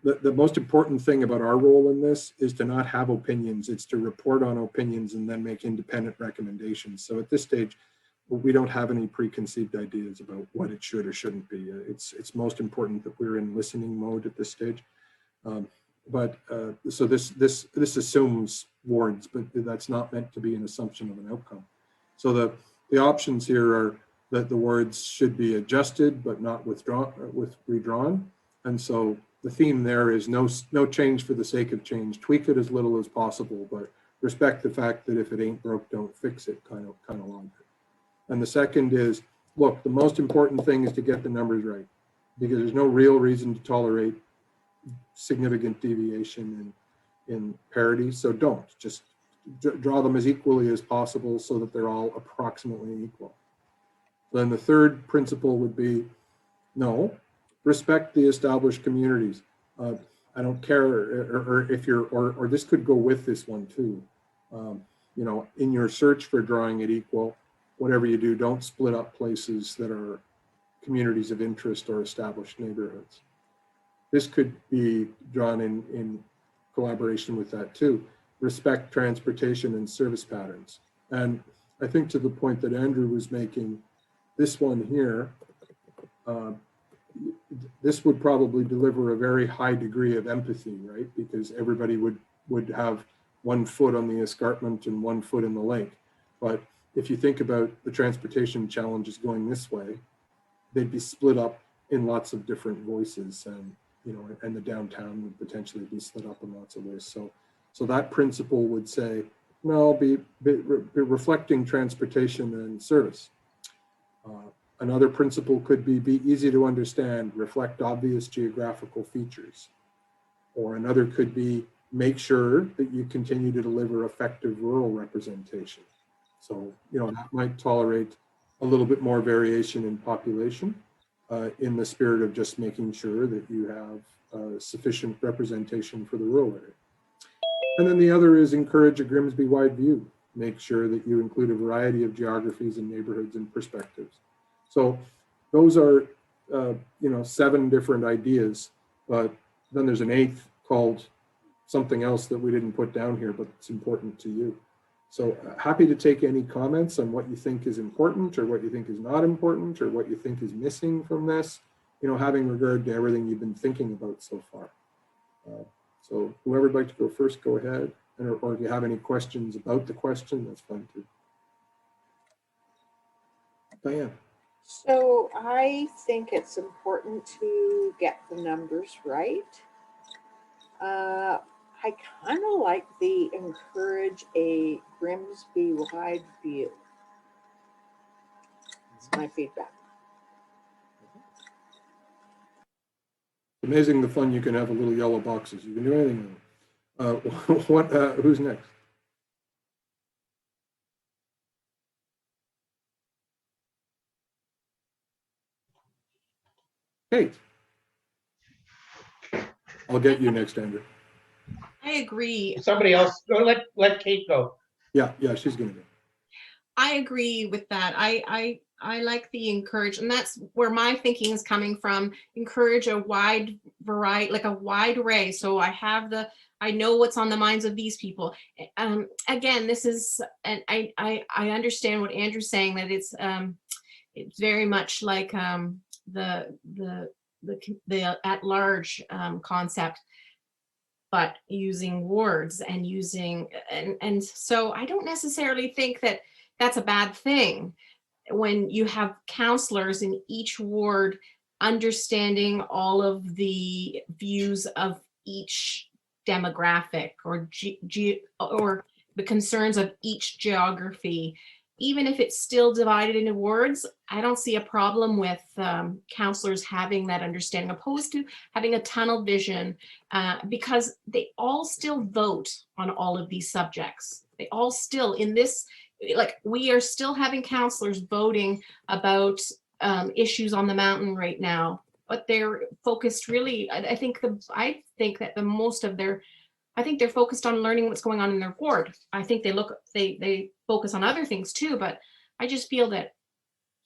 C: the most important thing about our role in this is to not have opinions. It's to report on opinions and then make independent recommendations. So at this stage, we don't have any preconceived ideas about what it should or shouldn't be. It's most important that we're in listening mode at this stage. So this assumes wards, but that's not meant to be an assumption of an outcome. So the options here are that the words should be adjusted but not redrawn. And so the theme there is no change for the sake of change. Tweak it as little as possible, but respect the fact that if it ain't broke, don't fix it kind of logic. And the second is, look, the most important thing is to get the numbers right, because there's no real reason to tolerate significant deviation in parity. So don't, just draw them as equally as possible so that they're all approximately equal. Then the third principle would be, no, respect the established communities. I don't care, or if you're, or this could go with this one too. You know, in your search for drawing it equal, whatever you do, don't split up places that are communities of interest or established neighborhoods. This could be drawn in collaboration with that too. Respect transportation and service patterns. And I think to the point that Andrew was making, this one here, this would probably deliver a very high degree of empathy, right? Because everybody would have 1 foot on the escarpment and 1 foot in the lake. But if you think about the transportation challenges going this way, they'd be split up in lots of different voices, and you know, and the downtown would potentially be split up in lots of ways. So that principle would say, no, be reflecting transportation and service. Another principle could be easy to understand, reflect obvious geographical features. Or another could be, make sure that you continue to deliver effective rural representation. So, you know, that might tolerate a little bit more variation in population in the spirit of just making sure that you have sufficient representation for the rural area. And then the other is encourage a Grimsby-wide view. Make sure that you include a variety of geographies and neighborhoods and perspectives. So those are, you know, 7 different ideas, but then there's an 8th called something else that we didn't put down here, but it's important to you. So happy to take any comments on what you think is important or what you think is not important or what you think is missing from this, you know, having regard to everything you've been thinking about so far. So whoever would like to go first, go ahead. Or if you have any questions about the question, that's fine too. Diane.
F: So I think it's important to get the numbers right. I kind of like the encourage a Grimsby-wide view. That's my feedback.
C: Amazing the fun you can have with little yellow boxes. You can do anything. Who's next? Kate. I'll get you next, Andrew.
E: I agree.
D: Somebody else, let Kate go.
C: Yeah, she's gonna go.
E: I agree with that. I like the encourage, and that's where my thinking is coming from. Encourage a wide variety, like a wide array. So I know what's on the minds of these people. Again, this is, and I understand what Andrew's saying, that it's very much like the at-large concept, but using words and using, and so I don't necessarily think that that's a bad thing when you have counselors in each ward understanding all of the views of each demographic or or the concerns of each geography. Even if it's still divided into words, I don't see a problem with counselors having that understanding, opposed to having a tunnel vision, because they all still vote on all of these subjects. They all still, in this, like, we are still having counselors voting about issues on the mountain right now, but they're focused really, I think that the most of their, I think they're focused on learning what's going on in their ward. I think they focus on other things too, but I just feel that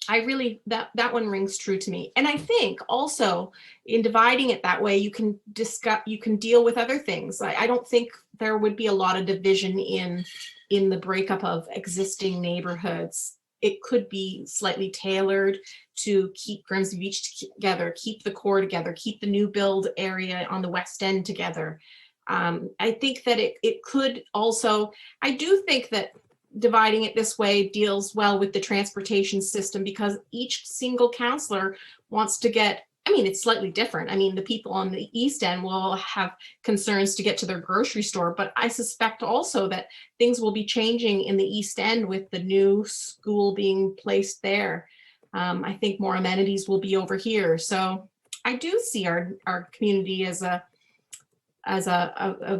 E: I really, that one rings true to me. And I think also in dividing it that way, you can discuss, you can deal with other things. I don't think there would be a lot of division in the breakup of existing neighborhoods. It could be slightly tailored to keep Grimsby Beach together, keep the core together, keep the new build area on the west end together. I think that it could also, I do think that dividing it this way deals well with the transportation system, because each single counselor wants to get, I mean, it's slightly different. I mean, the people on the east end will have concerns to get to their grocery store, but I suspect also that things will be changing in the east end with the new school being placed there. I think more amenities will be over here. So I do see our community as a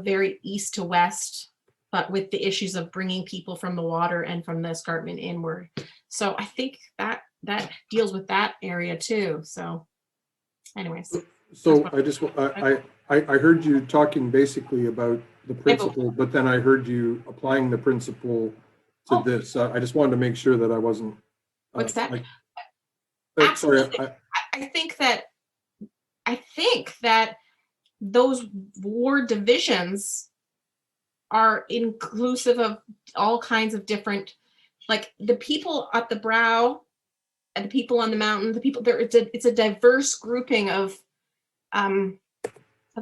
E: very east to west, but with the issues of bringing people from the water and from the escarpment inward. So I think that deals with that area too. So anyways.
C: So I heard you talking basically about the principle, but then I heard you applying the principle to this. I just wanted to make sure that I wasn't.
E: What's that?
C: Absolutely.
E: Sorry, I think that those ward divisions are inclusive of all kinds of different, like the people at the brow and the people on the mountain, the people there, it's a diverse grouping of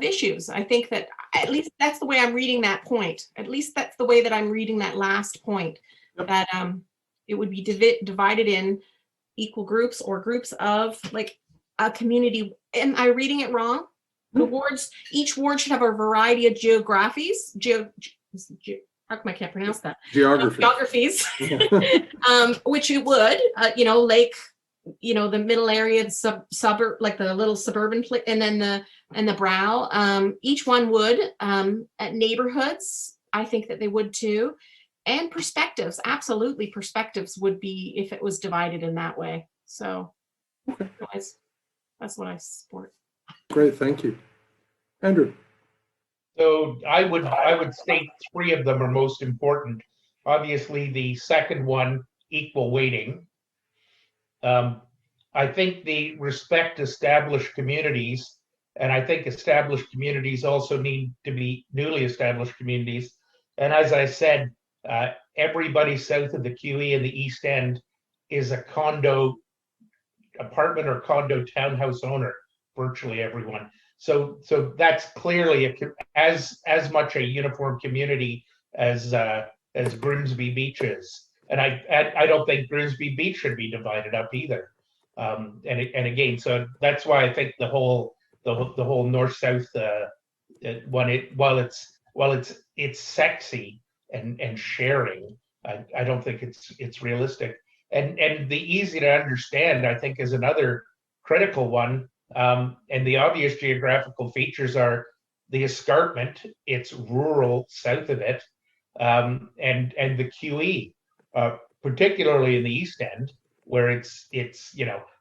E: issues. I think that at least that's the way I'm reading that point. At least that's the way that I'm reading that last point. Yep. That it would be divided in equal groups or groups of like a community. Am I reading it wrong? The wards, each ward should have a variety of geographies. How come I can't pronounce that? Geographies, which it would, Lake, the middle area, the suburb, like the little suburban place, and then the brow. Each one would, at neighborhoods, I think that they would too. And perspectives, absolutely, perspectives would be if it was divided in that way. So, anyways, that's what I support.
C: Great, thank you. Andrew.
D: So I would state three of them are most important. Obviously, the second one, equal weighting. I think the respect established communities, and I think established communities also need to be newly established communities. And as I said, everybody south of the QE in the East End is a condo, apartment or condo townhouse owner, virtually everyone. So that's clearly as much a uniform community as Grimsby Beach is. And I don't think Grimsby Beach should be divided up either. And again, so that's why I think the whole north-south one, while it's sexy and sharing, I don't think it's realistic. And the easy to understand, I think, is another critical one. And the obvious geographical features are the escarpment, it's rural south of it, and the QE, particularly in the East End, where it's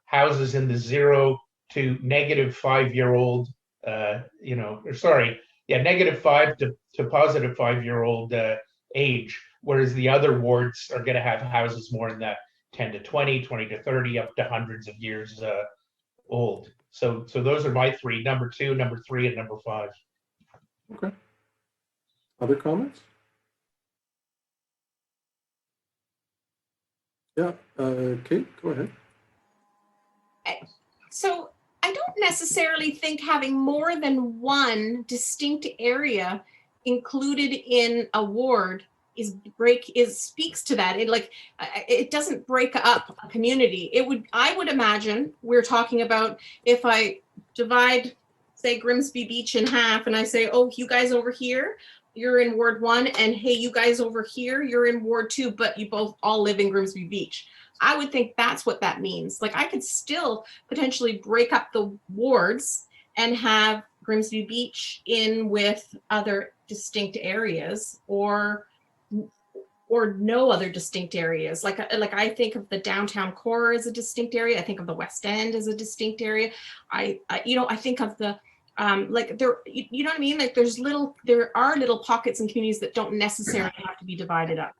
D: houses in the 0 to -5-year-old, -5 to positive 5-year-old age, whereas the other wards are going to have houses more in that 10 to 20, 20 to 30, up to hundreds of years old. So those are my three: number 2, number 3, and number 5.
C: Okay. Other comments? Yeah, Kate, go ahead.
E: So I don't necessarily think having more than one distinct area included in a ward speaks to that. It doesn't break up a community. I would imagine we're talking about if I divide, say, Grimsby Beach in half, and I say, oh, you guys over here, you're in Ward 1, and hey, you guys over here, you're in Ward 2, but you both all live in Grimsby Beach. I would think that's what that means. Like, I could still potentially break up the wards and have Grimsby Beach in with other distinct areas, or no other distinct areas. Like I think of the downtown core as a distinct area. I think of the West End as a distinct area. I think of the you know what I mean? Like there are little pockets and communities that don't necessarily have to be divided up.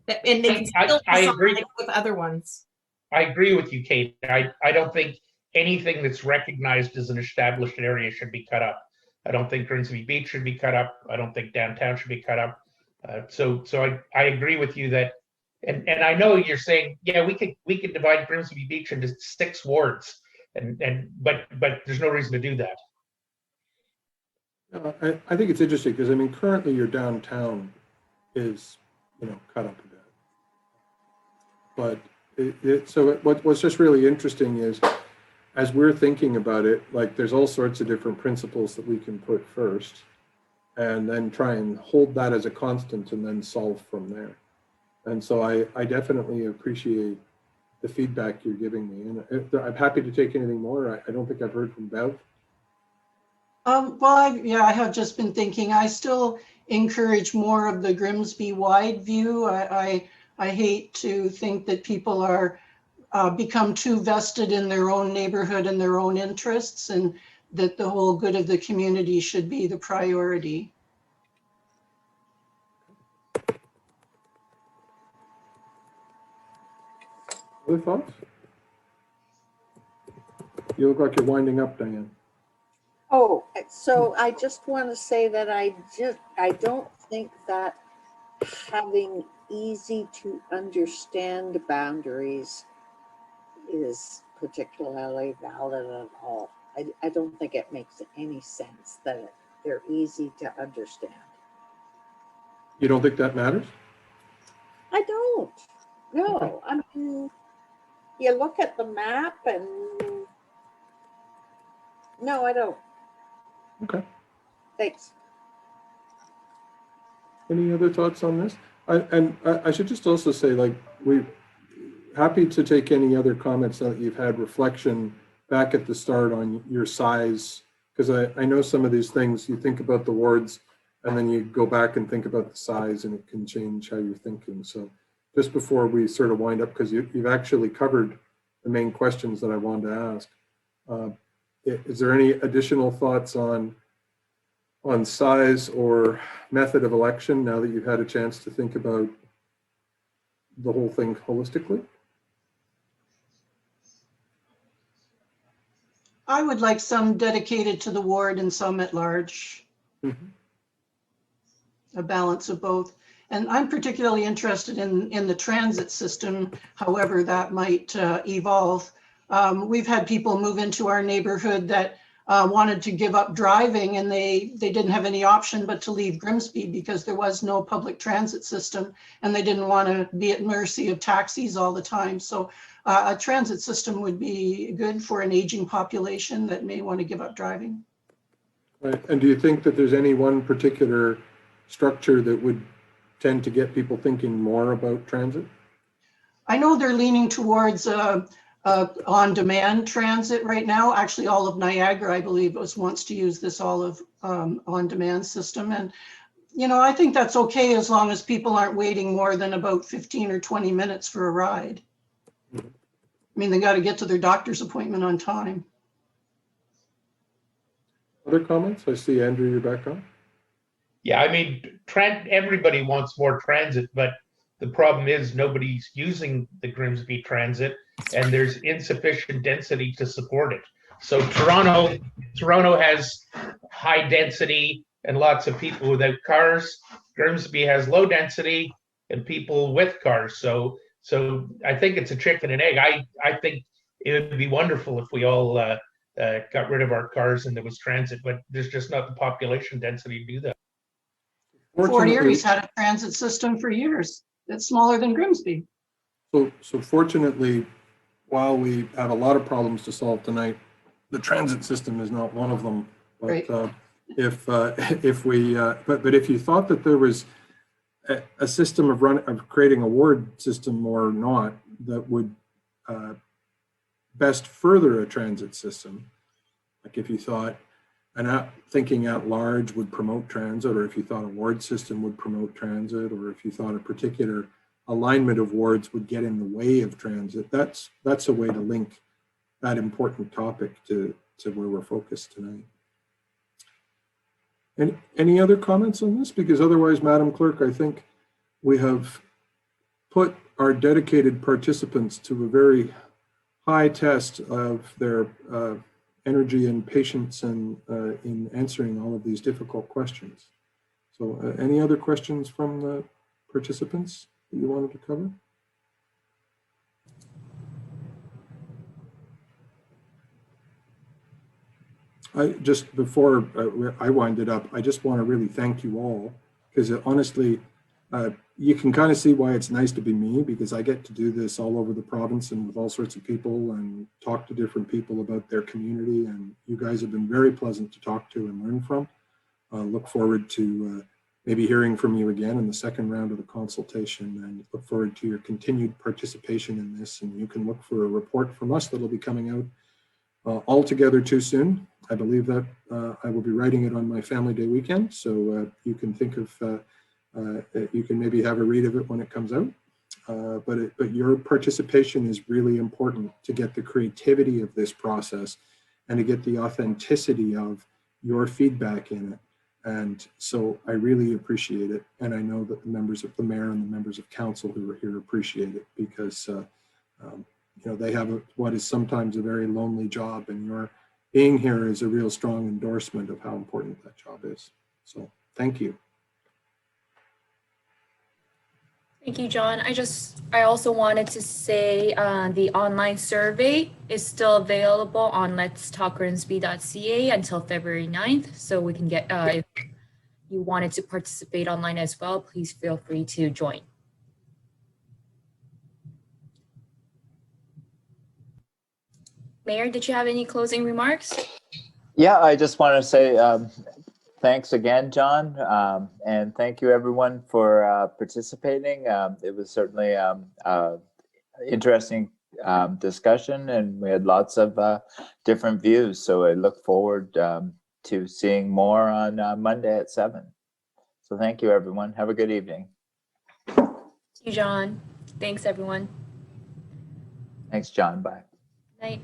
E: And they can still
D: I agree
E: with other ones.
D: I agree with you, Kate. I don't think anything that's recognized as an established area should be cut up. I don't think Grimsby Beach should be cut up. I don't think downtown should be cut up. So I agree with you that, and I know you're saying, yeah, we could divide Grimsby Beach into 6 wards, but there's no reason to do that.
C: I think it's interesting because I mean, currently your downtown is, cut up a bit. But so what's just really interesting is, as we're thinking about it, like there's all sorts of different principles that we can put first, and then try and hold that as a constant and then solve from there. And so I definitely appreciate the feedback you're giving me. And I'm happy to take anything more. I don't think I've heard from Bev.
H: Well, I have just been thinking, I still encourage more of the Grimsby wide view. I hate to think that people are become too vested in their own neighborhood and their own interests, and that the whole good of the community should be the priority.
C: Other thoughts? You look like you're winding up, Diane.
F: Oh, so I just want to say that I don't think that having easy to understand boundaries is particularly valid at all. I don't think it makes any sense that they're easy to understand.
C: You don't think that matters?
F: I don't. No,
C: Okay.
F: I mean, you look at the map and no, I don't.
C: Okay.
F: Thanks.
C: Any other thoughts on this? I should just also say, like, we're happy to take any other comments that you've had reflection back at the start on your size, because I know some of these things, you think about the wards and then you go back and think about the size and it can change how you're thinking. So just before we sort of wind up, because you've actually covered the main questions that I wanted to ask. Is there any additional thoughts on size or method of election now that you've had a chance to think about the whole thing holistically?
H: I would like some dedicated to the ward and some at large.
C: Mm-hmm.
H: A balance of both. And I'm particularly interested in the transit system, however that might evolve. We've had people move into our neighborhood that wanted to give up driving, and they didn't have any option but to leave Grimsby because there was no public transit system, and they didn't want to be at mercy of taxis all the time. So a transit system would be good for an aging population that may want to give up driving.
C: Right. And do you think that there's any one particular structure that would tend to get people thinking more about transit?
H: I know they're leaning towards on-demand transit right now. Actually, all of Niagara, I believe, wants to use this all of on-demand system. And, I think that's okay as long as people aren't waiting more than about 15 or 20 minutes for a ride. I mean, they got to get to their doctor's appointment on time.
C: Other comments? I see Andrew, you're back on.
D: Yeah, I mean, everybody wants more transit, but the problem is nobody's using the Grimsby Transit, and there's insufficient density to support it. So Toronto has high density and lots of people without cars. Grimsby has low density and people with cars. So I think it's a chicken and egg. I think it would be wonderful if we all got rid of our cars and there was transit, but there's just not the population density to do that.
H: Fort Erie's had a transit system for years that's smaller than Grimsby.
C: So fortunately, while we have a lot of problems to solve tonight, the transit system is not one of them. But
H: Right.
C: if you thought that there was a system of creating a ward system or not that would best further a transit system, like if you thought thinking at large would promote transit, or if you thought a ward system would promote transit, or if you thought a particular alignment of wards would get in the way of transit, that's a way to link that important topic to where we're focused tonight. And any other comments on this? Because otherwise, Madam Clerk, I think we have put our dedicated participants to a very high test of their energy and patience and in answering all of these difficult questions. So any other questions from the participants that you wanted to cover? Just before I wind it up, I just want to really thank you all, because honestly, you can kind of see why it's nice to be me, because I get to do this all over the province and with all sorts of people and talk to different people about their community. And you guys have been very pleasant to talk to and learn from. Look forward to maybe hearing from you again in the second round of the consultation, and look forward to your continued participation in this. And you can look for a report from us that'll be coming out all together too soon. I believe that I will be writing it on my family day weekend. So you can think of, you can maybe have a read of it when it comes out. But your participation is really important to get the creativity of this process and to get the authenticity of your feedback in it. And so I really appreciate it. And I know that the members of the mayor and the members of council who are here appreciate it, because you know, they have what is sometimes a very lonely job, and your being here is a real strong endorsement of how important that job is. So thank you.
A: Thank you, John. I also wanted to say the online survey is still available on letstalkgrimsby.ca until February 9th. So we can get, if you wanted to participate online as well, please feel free to join. Mayor, did you have any closing remarks?
B: Yeah, I just want to say thanks again, John, and thank you everyone for participating. It was certainly interesting discussion, and we had lots of different views. So I look forward to seeing more on Monday at 7. So thank you, everyone. Have a good evening.
A: Thank you, John. Thanks, everyone.
B: Thanks, John. Bye.
A: Night.